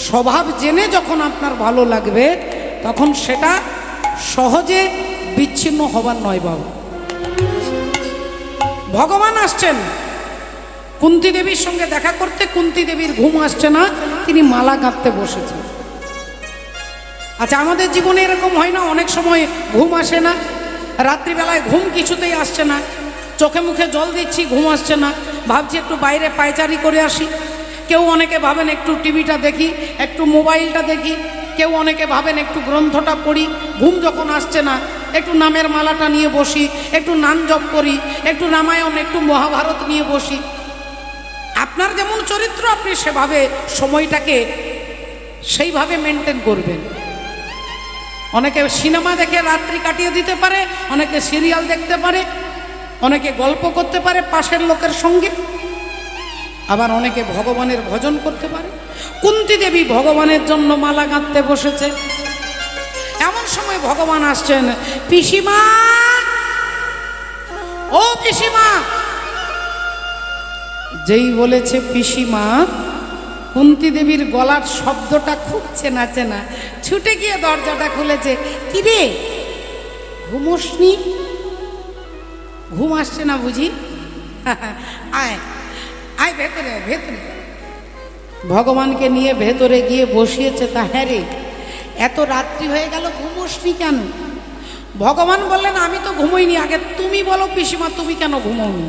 স্বভাব জেনে যখন আপনার ভালো লাগবে, তখন সেটা সহজে বিচ্ছিন্ন হবার নয়। বাবু, ভগবান আসছেন কুন্তী দেবীর সঙ্গে দেখা করতে কুন্তী দেবীর ঘুম আসছে না, তিনি মালা গাঁথতে বসেছেন। আচ্ছা, আমাদের জীবনে এরকম হয় না, অনেক সময় ঘুম আসে না, রাত্রিবেলায় ঘুম কিছুতেই আসছে না, চোখে মুখে জল দিচ্ছি, ঘুম আসছে না, ভাবছি একটু বাইরে পায়চারি করে আসি। কেউ অনেকে ভাবেন একটু টিভিটা দেখি, একটু মোবাইলটা দেখি, কেউ অনেকে ভাবেন একটু গ্রন্থটা পড়ি। ঘুম যখন আসছে না, একটু নামের মালাটা নিয়ে বসি, একটু নাম জপ করি, একটু রামায়ণ, একটু মহাভারত নিয়ে বসি। আপনার যেমন চরিত্র, আপনি সেভাবে সময়টাকে সেইভাবে মেনটেন করবেন। অনেকে সিনেমা দেখে রাত্রি কাটিয়ে দিতে পারে, অনেকে সিরিয়াল দেখতে পারে, অনেকে গল্প করতে পারে পাশের লোকের সঙ্গে, আবার অনেকে ভগবানের ভজন করতে পারে। কুন্তী দেবী ভগবানের জন্য মালা গাঁথতে বসেছে। এমন সময় ভগবান আসছেন, পিসিমা, ও পিসিমা। যেই বলেছে পিসিমা, কুন্তী দেবীর গলার শব্দটা খুব চেনা চেনা, ছুটে গিয়ে দরজাটা খুলেছে। কি রে, ঘুমোসনি? ঘুম আসছে না বুঝি? আয় আয় ভেতরে, ভেতরে। ভগবানকে নিয়ে ভেতরে গিয়ে বসিয়েছে। তা হ্যাঁ রে, এত রাত্রি হয়ে গেল, ঘুমোসনি কেন? ভগবান বললেন, আমি তো ঘুমোইনি, আগে তুমি বলো পিসিমা, তুমি কেন ঘুমোনি?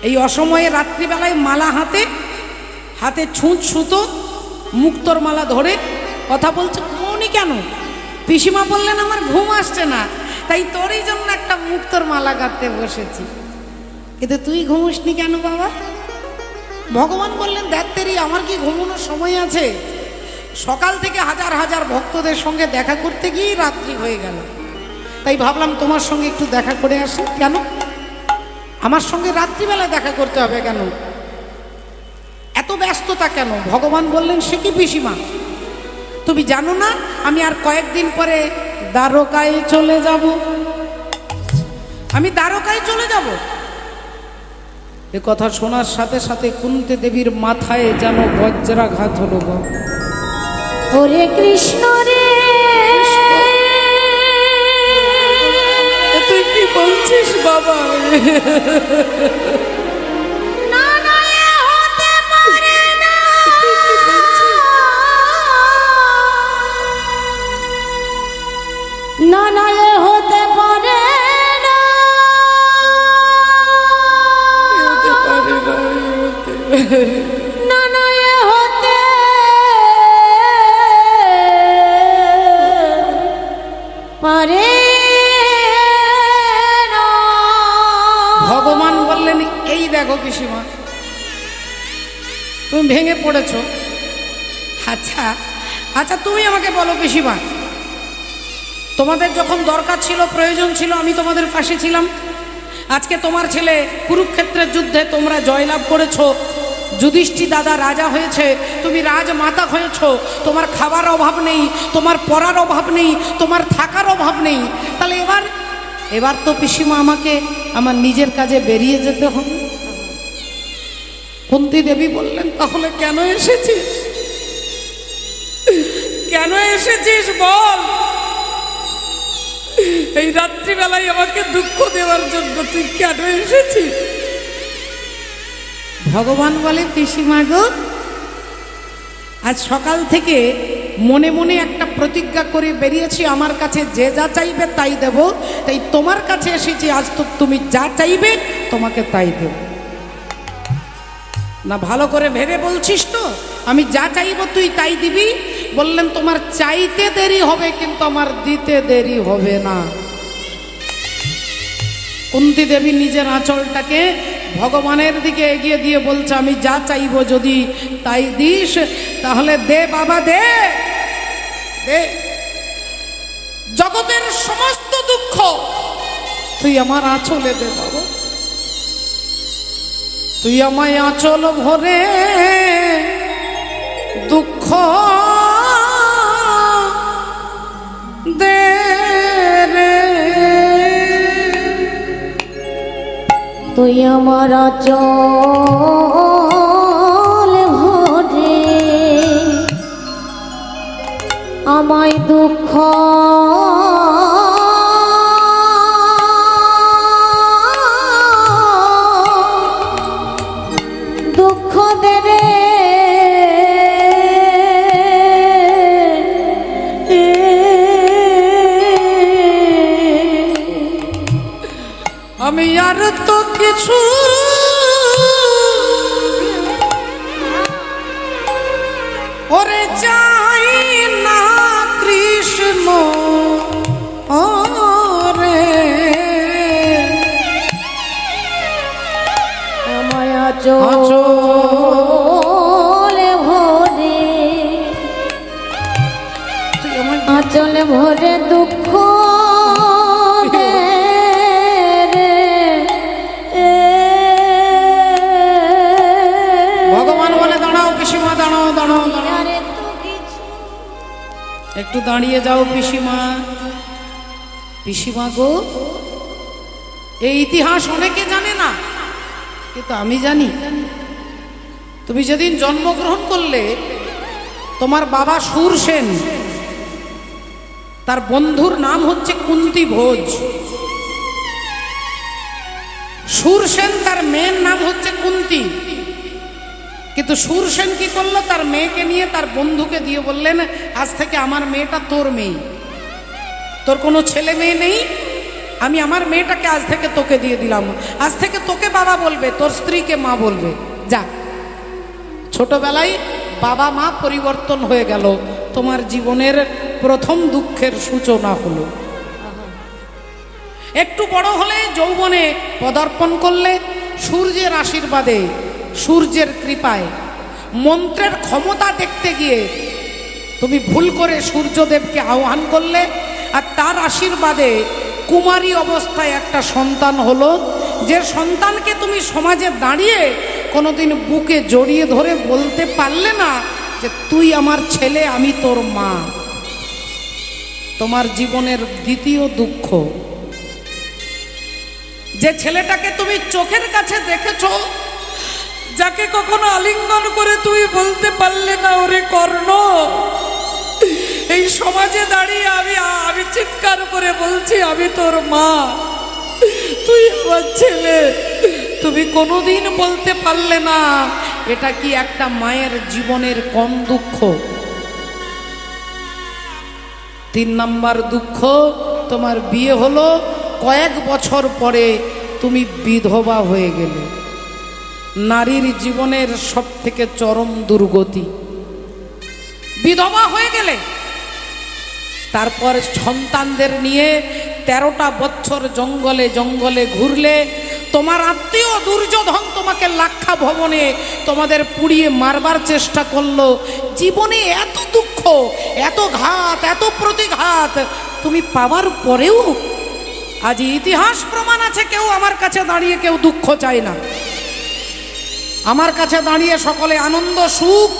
এই অসময়ে রাত্রিবেলায় মালা হাতে হাতে ছুঁচ সুতো মুক্তোর মালা ধরে কথা বলছে, ঘুমোনি কেন? পিসিমা বললেন, আমার ঘুম আসছে না, তাই তোরই জন্য একটা মুক্তোর মালা গাঁথতে বসেছি। কিন্তু তুই ঘুমোসনি কেন বাবা? ভগবান বললেন, দেখ তেরি, আমার কি ঘুমানোর সময় আছে? সকাল থেকে হাজার হাজার ভক্তদের সঙ্গে দেখা করতে গিয়েই রাত্রি হয়ে গেল, তাই ভাবলাম তোমার সঙ্গে একটু দেখা করে আসি। কেন আমার সঙ্গে রাত্রিবেলা দেখা করতে হবে? কেন এত ব্যস্ততা কেন? ভগবান বললেন, সে কি পিসিমা, তুমি জানো না আমি আর কয়েকদিন পরে দ্বারকায় চলে যাব? আমি দ্বারকায় চলে যাব। এ কথা শোনার সাথে সাথে কুন্তী দেবীর মাথায় যেন বজ্রাঘাত হলো। ওরে কৃষ্ণ রে, তুই কি বলছিস বাবা? না না, এ হতে পারে না, না না, এ হতে পারে না, না না, এ হতে পারে না। ভগবান বললেন, এই দেখো পিসিমা, তুমি ভেঙে পড়েছো। আচ্ছা আচ্ছা, তুমি আমাকে বলো পিসিমা, তোমাদের যখন দরকার ছিল, প্রয়োজন ছিল, আমি তোমাদের পাশে ছিলাম। আজকে তোমার ছেলে কুরুক্ষেত্রের যুদ্ধে তোমরা জয়লাভ করেছো, যুধিষ্ঠির দাদা রাজা হয়েছে, তুমি রাজমাতা হয়েছো, তোমার খাবার অভাব নেই, তোমার পড়ার অভাব নেই, তোমার থাকার অভাব নেই। তাহলে এবার তো পিসিমা আমাকে আমার নিজের কাজে বেরিয়ে যেতে হবে। কুন্তী দেবী বললেন, তাহলে কেন এসেছিস? কেন এসেছিস বল? এই রাত্রিবেলায় আমাকে দুঃখ দেওয়ার জন্য তুই কেন এসেছিস? ভগবান বলে, পিসিমা গো, আজ সকাল থেকে মনে মনে একটা প্রতিজ্ঞা করে বেরিয়েছি, আমার কাছে যে যা চাইবে তাই দেব, তাই তোমার কাছে এসেছি। আজ তো তুমি যা চাইবে তোমাকে তাই দেব। না ভালো করে ভেবে বলছিস তো? আমি যা চাইবো তুই তাই দিবি? বললেন, তোমার চাইতে দেরি হবে, কিন্তু আমার দিতে দেরি হবে না। কুন্তী দেবী নিজের আঁচলটাকে ভগবানের দিকে এগিয়ে দিয়ে বলছে, আমি যা চাইবো যদি তাই দিস, তাহলে দে বাবা, দে দে। জগতের সমস্ত দুঃখ তুই আমার আঁচলে দে বাবা। তুই আমায় আঁচল ভরে দুঃখ দে রে। তুই আমার আঁচল ভরে আমায় দুঃখ আমি আর তো কিছু ওরে চাই না কৃষ্ণ ওরে আমায় আঁচলে ভরে তুই আমার আঁচলে ভরে দুঃখ দে রে। ভগবান বলে দাঁড়াও পিসিমা, দাঁড়াও দাঁড়াও দাঁড়াও, আরে তো কিছু একটু দাঁড়িয়ে যাও পিসিমা। পিসিমা গো, এই ইতিহাস অনেকে জানে না, কিন্তু আমি জানি। তুমি যেদিন জন্মগ্রহণ করলে তোমার বাবা সুরসেন, তার বন্ধুর নাম হচ্ছে কুন্তী ভোজ। সুরসেন তার মেয়ের নাম হচ্ছে কুন্তী, কিন্তু সুরসেন কি করলো, তার মেয়েকে নিয়ে তার বন্ধুকে দিয়ে বললেন, আজ থেকে আমার মেয়েটা তোর মেয়ে, তোর কোনো ছেলে মেয়ে নেই, আমি আমার মেয়েটাকে আজ থেকে তোকে দিয়ে দিলাম, আজ থেকে তোকে বাবা বলবে, তোর স্ত্রীকে মা বলবে। যা, ছোটবেলায় বাবা মা পরিবর্তন হয়ে গেল, তোমার জীবনের প্রথম দুঃখের সূচনা হলো। একটু বড় হলে যৌবনে পদার্পণ করলে, সূর্যের আশীর্বাদে, সূর্যের কৃপায়, মন্ত্রের ক্ষমতা দেখতে গিয়ে তুমি ভুল করে সূর্যদেবকে আহ্বান করলে, আর তার আশীর্বাদে কুমারী অবস্থায় একটা সন্তান হলো, যে সন্তানকে তুমি সমাজে দাঁড়িয়ে কোনোদিন বুকে জড়িয়ে ধরে বলতে পারলে না যে তুই আমার ছেলে, আমি তোর মা। তোমার জীবনের দ্বিতীয় দুঃখ, যে ছেলেটাকে তুমি চোখের কাছে দেখেছো, যাকে কখনো আলিঙ্গন করে তুমি বলতে পারলে না ওরে কর্ণ, এই সমাজে দাঁড়িয়ে আমি চিৎকার করে বলছি আমি তোর মা, তুই আমার ছেলে, তুমি কোনোদিন বলতে পারলে না। এটা কি একটা মায়ের জীবনের কম দুঃখ? 3 নাম্বার দুঃখ, তোমার বিয়ে হলো, কয়েক বছর পরে তুমি বিধবা হয়ে গেলে। নারীর জীবনের সব থেকে চরম দুর্গতি, বিধবা হয়ে গেলে। তারপর সন্তানদের নিয়ে 13টা বছর জঙ্গলে জঙ্গলে ঘুরলে, তোমার আত্মীয় দুর্যোধন তোমাকে লাক্ষা ভবনে তোমাদের পুড়িয়ে মারবার চেষ্টা করলো। জীবনে এত দুঃখ, এত ঘাত, এত প্রতিঘাত তুমি পাওয়ার পরেও আজ ইতিহাস প্রমাণ আছে, কেউ আমার কাছে দাঁড়িয়ে কেউ দুঃখ চায় না। আমার কাছে দাঁড়িয়ে সকলে আনন্দ, সুখ,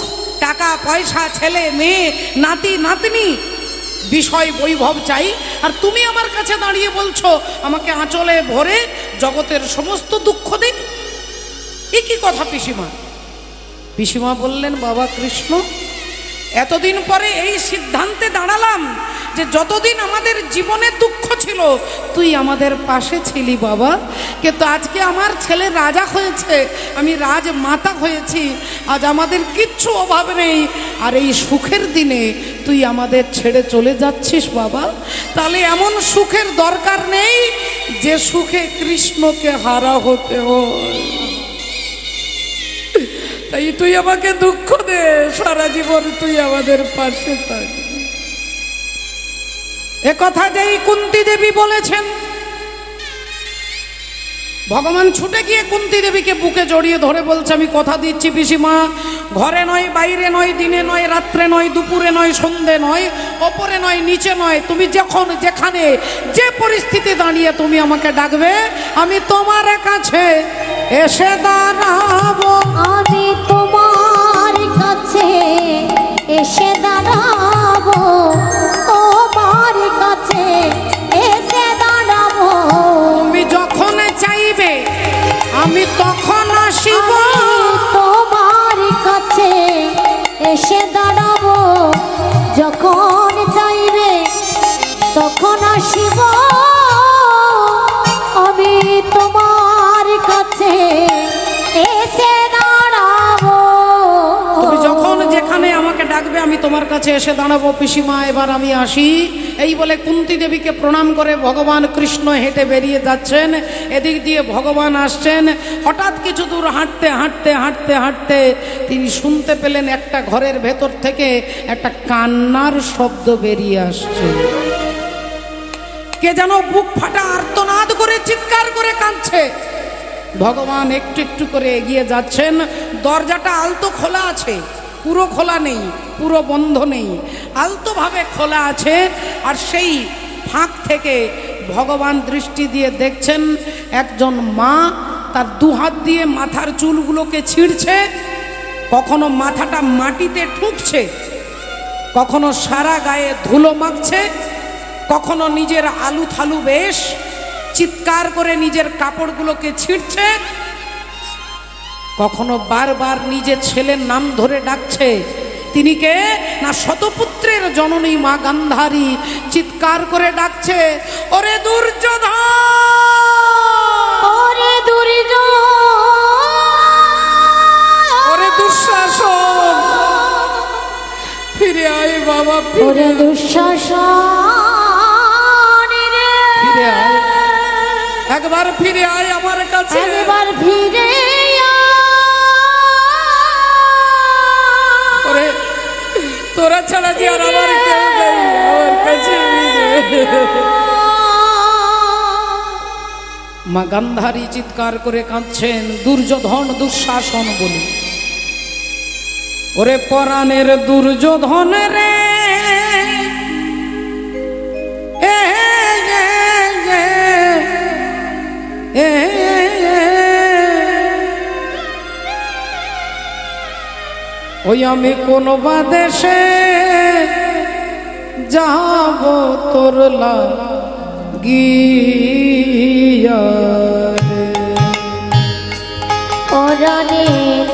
টাকা পয়সা, ছেলে মেয়ে, নাতি নাতনি, বিষয় বৈভব চাই। আর তুমি আমার কাছে দাঁড়িয়ে বলছো আমাকে আঁচলে ভরে জগতের সমস্ত দুঃখ দিন। এ কি কথা পিসিমা? পিসিমা বললেন, বাবা কৃষ্ণ, এতদিন পরে এই সিদ্ধান্তে দাঁড়ালাম যে যতদিন আমাদের জীবনে দুঃখ ছিল তুই আমাদের পাশে ছিলি বাবা, কিন্তু আজকে আমার ছেলে রাজা হয়েছে, আমি রাজমাতা হয়েছি, আজ আমাদের কিচ্ছু অভাব নেই, আর এই সুখের দিনে তুই আমাদের ছেড়ে চলে যাচ্ছিস বাবা। তাহলে এমন সুখের দরকার নেই যে সুখে কৃষ্ণকে হারা হতে হয়। তাই তুই আমাকে দুঃখ দে, সারা জীবন তুই আমাদের পাশে থাকবি। এ কথা যেই কুন্তী দেবী বলেছেন, ভগবান ছুটে গিয়ে কুন্তী দেবীকে বুকে জড়িয়ে ধরে বলছে, আমি কথা দিচ্ছি পিসিমা, ঘরে নয়, বাইরে নয়, দিনে নয়, রাত্রে নয়, দুপুরে নয়, সন্ধে নয়, ওপরে নয়, নিচে নয়, তুমি যখন যেখানে যে পরিস্থিতি দাঁড়িয়ে তুমি আমাকে ডাকবে, আমি তোমার কাছে এসে দাঁড়াবো। আমি তোমার কাছে এসে দাঁড়াবো, তোমার কাছে এসে দাঁড়াবো। তুমি যখন চাইবে আমি তখন আসিব, তোমার কাছে এসে দাঁড়াবো, যখন চাইবে তখন আসিব। আমি তোমার কাছে এসে দাঁড়াবো। তুমি যখন যেখানে আমাকে ডাকবে আমি তোমার কাছে এসে দাঁড়াবো। পিসিমা, এবার আমি আসি। এই বলে কুন্তী দেবীকে প্রণাম করে ভগবান কৃষ্ণ হেঁটে বেরিয়ে যাচ্ছেন। এদিক দিয়ে ভগবান আসছেন। হঠাৎ কিছু দূর হাঁটতে হাঁটতে হাঁটতে হাঁটতে তিনি শুনতে পেলেন একটা ঘরের ভেতর থেকে একটা কান্নার শব্দ বেরিয়ে আসছে। কে যেন বুক ফাটা আর্তনাদ করে চিৎকার করে কাঁদছে। ভগবান একটু একটু করে এগিয়ে যাচ্ছেন। দরজাটা আলতো খোলা আছে, পুরো খোলা নেই, পুরো বন্ধ নেই, আলতোভাবে খোলা আছে। আর সেই ফাঁক থেকে ভগবান দৃষ্টি দিয়ে দেখছেন একজন মা তার দুহাত দিয়ে মাথার চুলগুলোকে ছিঁড়ছে, কখনো মাথাটা মাটিতে ঠুকছে, কখনো সারা গায়ে ধুলো মাখছে, কখনো নিজের আলু থালু বেশ চিৎকার করে নিজের কাপড়গুলোকে ছিঁড়ছে, কখনো বারবার নিজের ছেলের নাম ধরে ডাকছে। তিনি কে না শতপুত্রের জননী মা গান্ধারী। চিৎকার করে ডাকছে, ওরে দুর্যোধন, ওরে দুর্যোধন, ওরে দুঃশাসন, ফিরে আয় বাবা, ওরে দুঃশাসন রে, ফিরে আয়, একবার ফিরে আয় আমার কাছে, একবার ফিরে ওরে তোরা ছাড়া যে আর আমার কেউ নেই, আমার কাছে মা গান্ধারী চিৎকার করে কাঁদছেন দুর্যোধন দুঃশাসন বলে। ওরে পরাণের দুর্যোধন রে, এ ওই আমি কোন বা দেশে যাব তোর লাগিয়া রে। পরাণের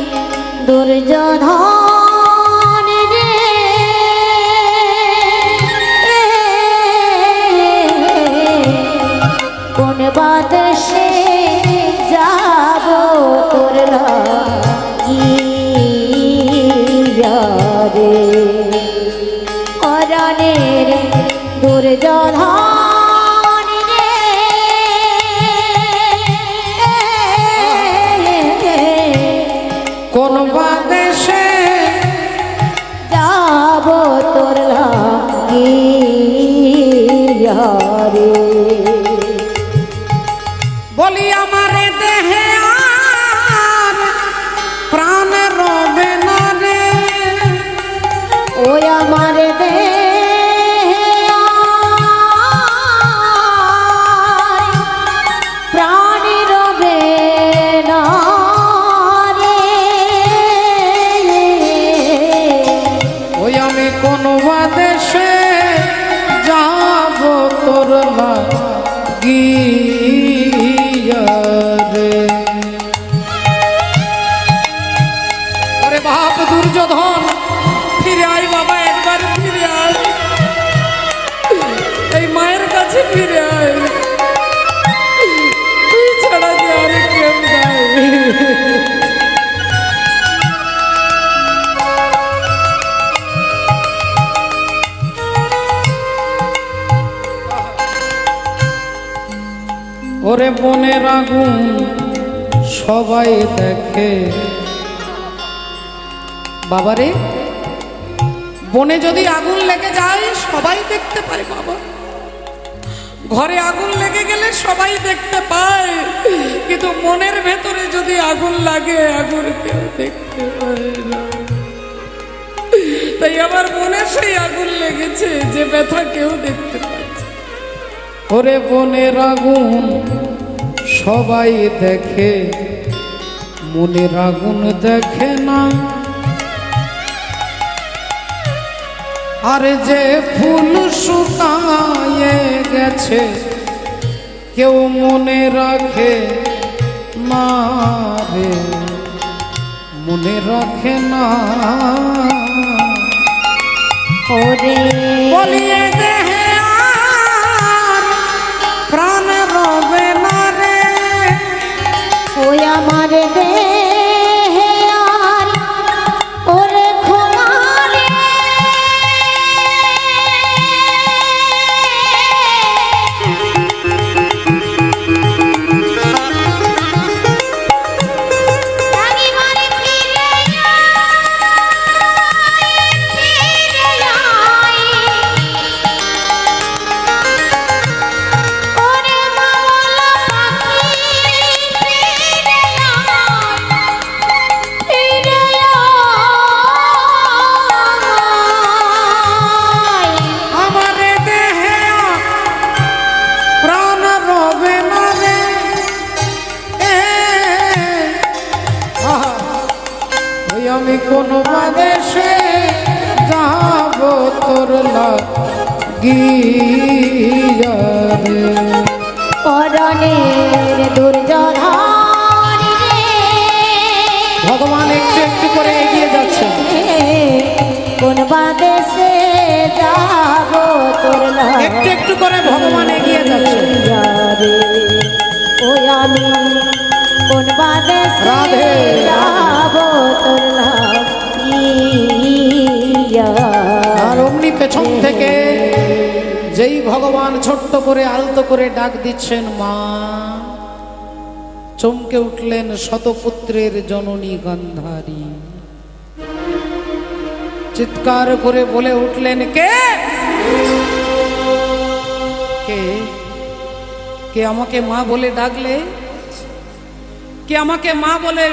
দুর্যোধন রে, কোন বাদেশে যাব তোর লাগিয়া রে। পরাণের দুর্যোধন রে, কোন বা দেশে যাব তোর লাগিয়া রে। বলি আমারে দেহে আর প্রাণ রবে না রে, ওই আমার প্রাণ রবে না রে। ওই আমি কোন বা দেশে যাব তোর লাগিয়া রে। আরে বাপ দুর্যোধন, ফিরে আয় বাবা, একবার ফিরে আয়, এই মায়ের কাছে ফিরে আয়, তুই ছাড়া যে আর কেউ নাই। ওরে বনের আগুন সবাই দেখে, বাবারে বনে যদি আগুন লেগে যায় সবাই দেখতে পায় বাবা, ঘরে আগুন লেগে গেলে সবাই দেখতে পায়, কিন্তু মনের ভেতরে যদি আগুন লাগে আগুন কেউ দেখতে পায় না। তাই আমার মনে সেই আগুন লেগেছে যে ব্যথা কেউ দেখতে পাচ্ছে। ওরে বনের আগুন সবাই দেখে, মনের আগুন দেখে না। আর যে ফুল শুকায়ে গেছে কেউ মনে রাখে না রে, মনে রাখে না। ওরে বলিয়ে দেহে আর প্রাণ রবে না রে, ওই আমার দেহে আর ওরে ক্ষমা রে। গিয়ারে। পরনের দুর্যোধন রে, ভগবান একটু একটু করে এগিয়ে যাচ্ছে। কোন বাদেশে যাব তোর একটু একটু করে ভগবান এগিয়ে যাচ্ছে। রে, ওই আমি কোন বাদেশে রাধে, যাব তোর লাগিয়া। আর অমনি পেছন থেকে যেই ভগবান ছোট্ট করে আলতো করে ডাক দিচ্ছেন মা, চমকে উঠলেন শতপুত্রের জননী গান্ধারী। চিৎকার করে বলে উঠলেন, কে কে কে আমাকে মা বলে ডাকলে? কে আমাকে মা বলে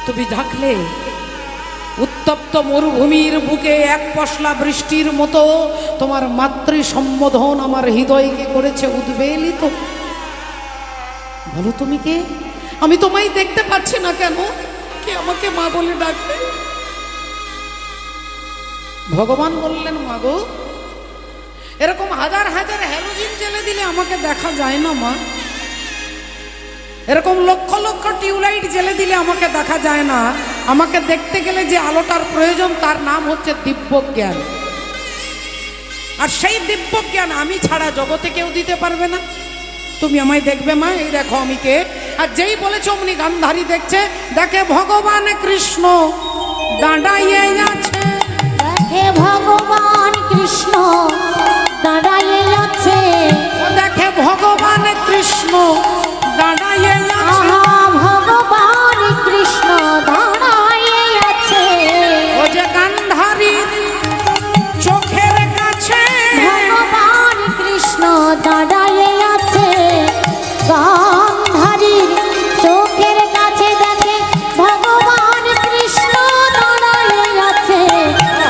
তুমি ডাকলে? উত্তপ্ত মরুভূমির বুকে এক পশলা বৃষ্টির মতো তোমার মাতৃ সম্বোধন আমার হৃদয়কে করেছে উদ্বেলিত। বলো তুমি কে? আমি তোমায় দেখতে পাচ্ছি না কেন? কে আমাকে মা বলে ডাকলে? ভগবান বললেন, মাগো, এরকম হাজার হাজার হ্যালোজিন জ্বেলে দিলে আমাকে দেখা যায় না মা। এরকম লক্ষ লক্ষ টিউবলাইট জ্বেলে দিলে আমাকে দেখা যায় না। আমাকে দেখতে গেলে যে আলোটার প্রয়োজন তার নাম হচ্ছে দিব্য জ্ঞান। আর সেই দিব্য জ্ঞান আমি ছাড়া জগতে কেউ দিতে পারবে না। তুমি আমায় দেখবে মা, এই দেখো আমি কে। আর যেই বলেছ অমনি গান্ধারী দেখছে, দেখে ভগবান কৃষ্ণ দাঁড়াইয়ে আছে। দেখে ভগবান কৃষ্ণ দাঁড়াইয়ে আছে। দেখে ভগবান কৃষ্ণ দাঁড়াইয়ে আছে। আহা, ভগবান কৃষ্ণ দাঁড়াইয়ে আছে। ও যে গান্ধারীর চোখের কাছে ভগবান কৃষ্ণ দাঁড়াইয়ে আছে। গান্ধারীর চোখের কাছে দেখে ভগবান কৃষ্ণ দাঁড়াইয়ে আছে।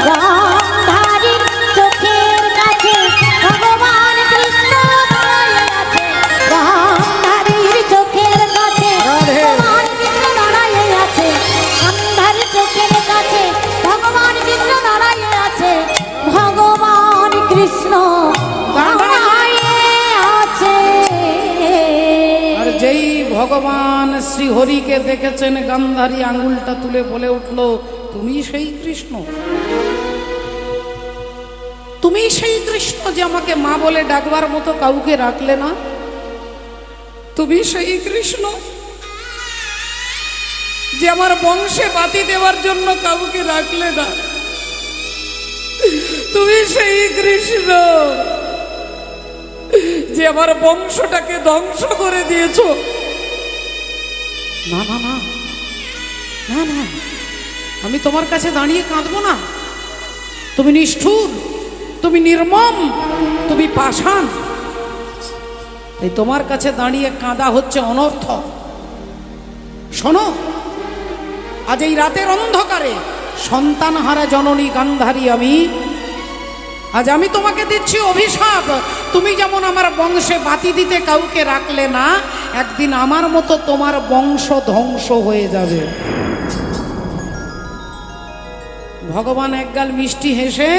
গান্ধারীর চোখের কাছে ভগবান কৃষ্ণ দাঁড়াইয়ে আছে। গান্ধারীর চোখের কাছে ভগবান কৃষ্ণ দাঁড়াইয়ে আছে। গান্ধারীর চোখের কাছে ভগবান কৃষ্ণ দাঁড়াইয়ে আছে। ভগবান কৃষ্ণ দাঁড়াইয়ে আছে। আর যেই ভগবান শ্রী হরিকে দেখেছেন, গান্ধারী আঙ্গুলটা তুলে বলে উঠল, তুমি সেই কৃষ্ণ, তুমি সেই কৃষ্ণ যে আমাকে মা বলে ডাকবার মতো কাউকে রাখলে না। তুমি সেই কৃষ্ণ যে আমার বংশে বাতি দেওয়ার জন্য কাউকে রাখলে না। তুমি সেই কৃষ্ণ যে আমার বংশটাকে ধ্বংস করে দিয়েছ। না না না না না, আমি তোমার কাছে দাঁড়িয়ে কাঁদবো না। তুমি নিষ্ঠুর, তুমি নির্মম, তুমি পাষাণ। তাই তোমার কাছে দাঁড়িয়ে কাঁদা হচ্ছে অনর্থ। শোনো, আজ এই রাতের অন্ধকারে সন্তানহারা জননী গান্ধারী আমি, আজ আমি তোমাকে দিচ্ছি অভিশাপ। তুমি যেমন আমার বংশে বাতি দিতে কাউকে রাখলে না, একদিন আমার মতো তোমার বংশ ধ্বংস হয়ে যাবে। ভগবান একগাল মিষ্টি হেসে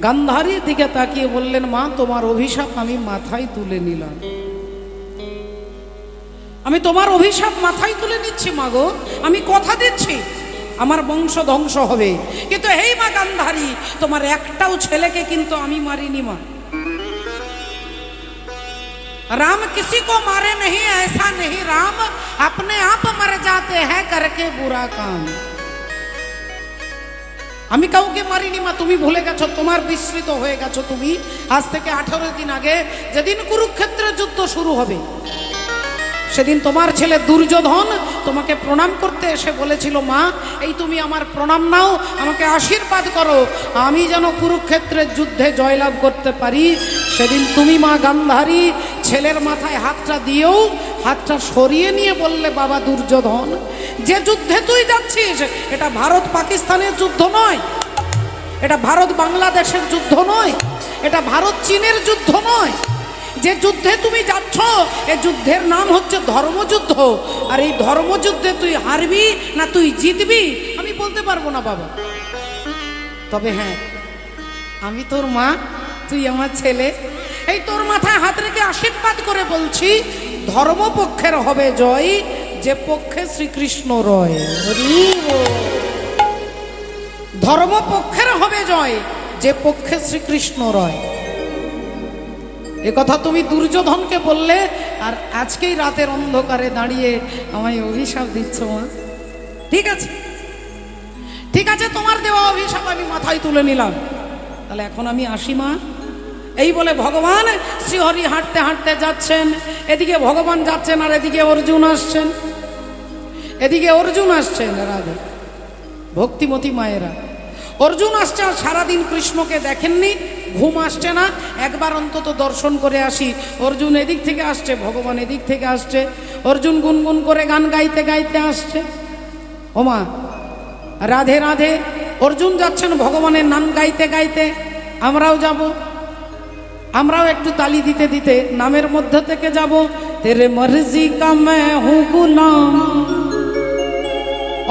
গান্ধারীর দিকে তাকিয়ে বললেন, মা, তোমার অভিশাপ আমি মাথায় তুলে নিলাম। আমি তোমার অভিশাপ মাথায় তুলে নিচ্ছি মাগো। আমি কথা দিচ্ছি আমার বংশ ধ্বংস হবে। কিন্তু হেই মা গান্ধারী, তোমার একটাও ছেলেকে কিন্তু আমি মারিনি মা। राम किसी को मारे नहीं, ऐसा नहीं। राम अपने आप मर जाते हैं करके बुरा काम। আমি কাউকে মারিনি মা, তুমি ভুলে গেছো, তোমার বিস্মৃত হয়ে গেছো। তুমি আজ থেকে 18 দিন আগে যেদিন কুরুক্ষেত্রের যুদ্ধ শুরু হবে, সেদিন তোমার ছেলে দুর্যোধন তোমাকে প্রণাম করতে এসে বলেছিল, মা, এই তুমি আমার প্রণাম নাও, আমাকে আশীর্বাদ করো, আমি যেন কুরুক্ষেত্রের যুদ্ধে জয়লাভ করতে পারি। সেদিন তুমি মা গান্ধারী ছেলের মাথায় হাতটা দিয়েও হাতটা সরিয়ে নিয়ে বললে, বাবা দুর্যোধন, যে যুদ্ধে তুই যাচ্ছিস এটা ভারত পাকিস্তানের যুদ্ধ নয়, এটা ভারত বাংলাদেশের যুদ্ধ নয়, এটা ভারত চীনের যুদ্ধ নয়। যে যুদ্ধে তুমি যাচ্ছ এই যুদ্ধের নাম হচ্ছে ধর্মযুদ্ধ। আর এই ধর্মযুদ্ধে তুই হারবি না তুই জিতবি আমি বলতে পারবো না বাবা। তবে হ্যাঁ, আমি তোর মা, তুই আমার ছেলে। এই তোর মাথায় হাত রেখে আশীর্বাদ করে বলছি, ধর্মপক্ষের হবে জয়, যে পক্ষে শ্রীকৃষ্ণ রয়। ধর্মপক্ষের হবে জয়, যে পক্ষে শ্রীকৃষ্ণ রয়। এ কথা তুমি দুর্যোধনকে বললে, আর আজকেই রাতের অন্ধকারে দাঁড়িয়ে আমায় অভিশাপ দিচ্ছ মা। ঠিক আছে, ঠিক আছে, তোমার দেওয়া অভিশাপ আমি মাথায় তুলে নিলাম। তাহলে এখন আমি আসি মা। এই বলে ভগবান শ্রীহরি হাঁটতে হাঁটতে যাচ্ছেন। এদিকে ভগবান যাচ্ছেন আর এদিকে অর্জুন আসছেন। এদিকে অর্জুন আসছেন, রাধে ভক্তিমতী মায়েরা। অর্জুন আসছে আর সারাদিন কৃষ্ণকে দেখেননি, ঘুম আসছে না, একবার অন্তত দর্শন করে আসি। অর্জুন এদিক থেকে আসছে, ভগবান এদিক থেকে আসছে। অর্জুন গুনগুন করে গান গাইতে গাইতে আসছে। ওমা রাধে রাধে। অর্জুন যাচ্ছেন ভগবানের নাম গাইতে গাইতে, আমরাও যাব, আমরাও একটু তালি দিতে দিতে নামের মধ্যে থেকে যাব। তেরে মর্জি কা मैं हूँ गुलाम,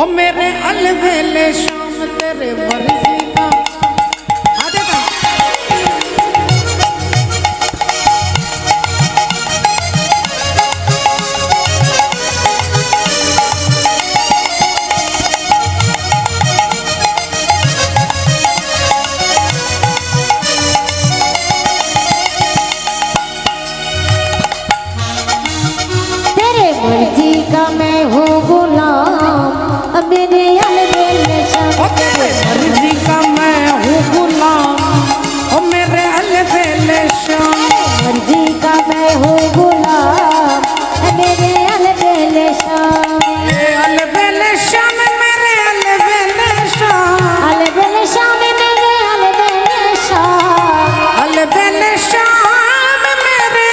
ओ मेरे अलबेले शाम तेरे मर्जी का। आगे का तेरे मर्जी का मैं हूँ गुलाम, मेरे अलबेले शाम। ओ तेरे मर्जी का मैं हूँ गुलाम, ओ मेरे अलबेले शाम। मर्जी का मैं हूँ गुलाम, मेरे अलबेले शाम। ए अलबेले शाम मेरे अलबेले शाम। अलबेले शाम मेरे अलबेले शाम। अलबेले शाम मेरे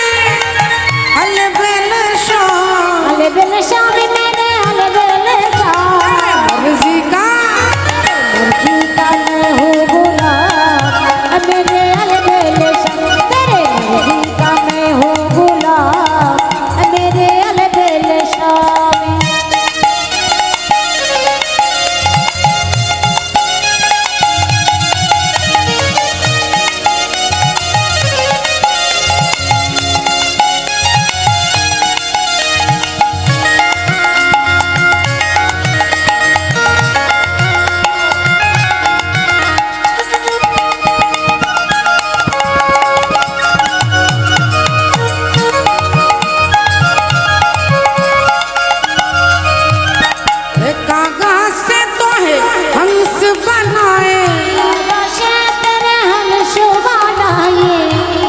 अलबेले शाम। अलबेले शाम मेरे अलबेले शाम। मर्जी का मर्जी का मैं हूँ गुलाम, मेरे अलबेले शाम। तेरे मर्जी का मैं हूँ गुलाम, मेरे अलबेले शाम। ए कागज से तो है हंस बनाए, कागज तेरे हंस बनाए।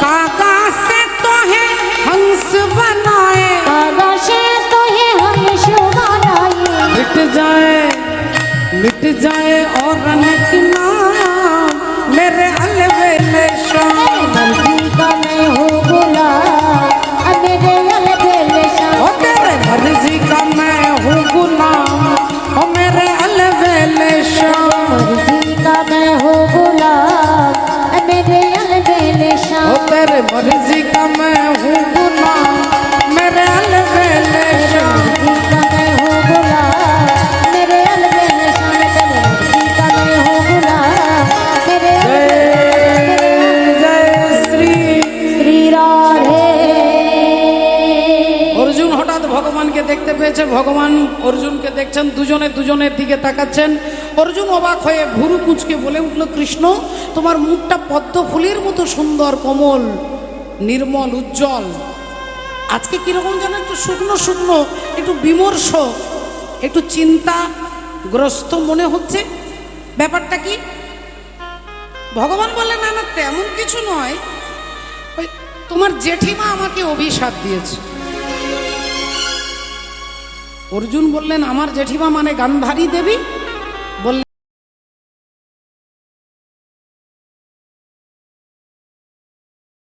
कागज से तो है हंस बनाए। कागज तो है हंस बनाए। मिट जाए और अनेक नाम मेरे अलबेले शाम। मर्जी का मैं हूँ गुलाम, मेरे अलबेले शाम। ओ तेरे मर्जी का मैं हूँ गुलाम, ओ मेरे अलबेले शाम। मर्जी का मैं हूँ गुलाम, मेरे अलबेले शाम। ओ तेरे मर्जी का मैं हूँ गुलाम, मेरे अलबेले शाम। मर्जी का मैं हूँ गुलाम, मेरे अलबेले शाम। तेरे मर्जी का मैं हूँ गुलाम, मेरे जय जय श्री। श्री राधे। অর্জুন হঠাৎ ভগবানকে দেখতে পেয়েছে। ভগবান অর্জুনকে দেখছেন, দুজনে দুজনের দিকে তাকাচ্ছেন। অর্জুন অবাক হয়ে ভুরু কুঁচকে বলে উঠল, কৃষ্ণ তোমার মুখটা পদ্ম ফুলের মতো সুন্দর, কোমল, নির্মল, উজ্জ্বল। আজকে কিরকম যেন একটু শুকনো শুকনো, একটু বিমর্ষ, একটু চিন্তাগ্রস্ত মনে হচ্ছে। ব্যাপারটা কি? ভগবান বললেন, না না তেমন কিছু নয়, ওই তোমার জেঠিমা আমাকে অভিশাপ দিয়েছে। অর্জুন বললেন, আমার জেঠিমা মানে গান্ধারী দেবী?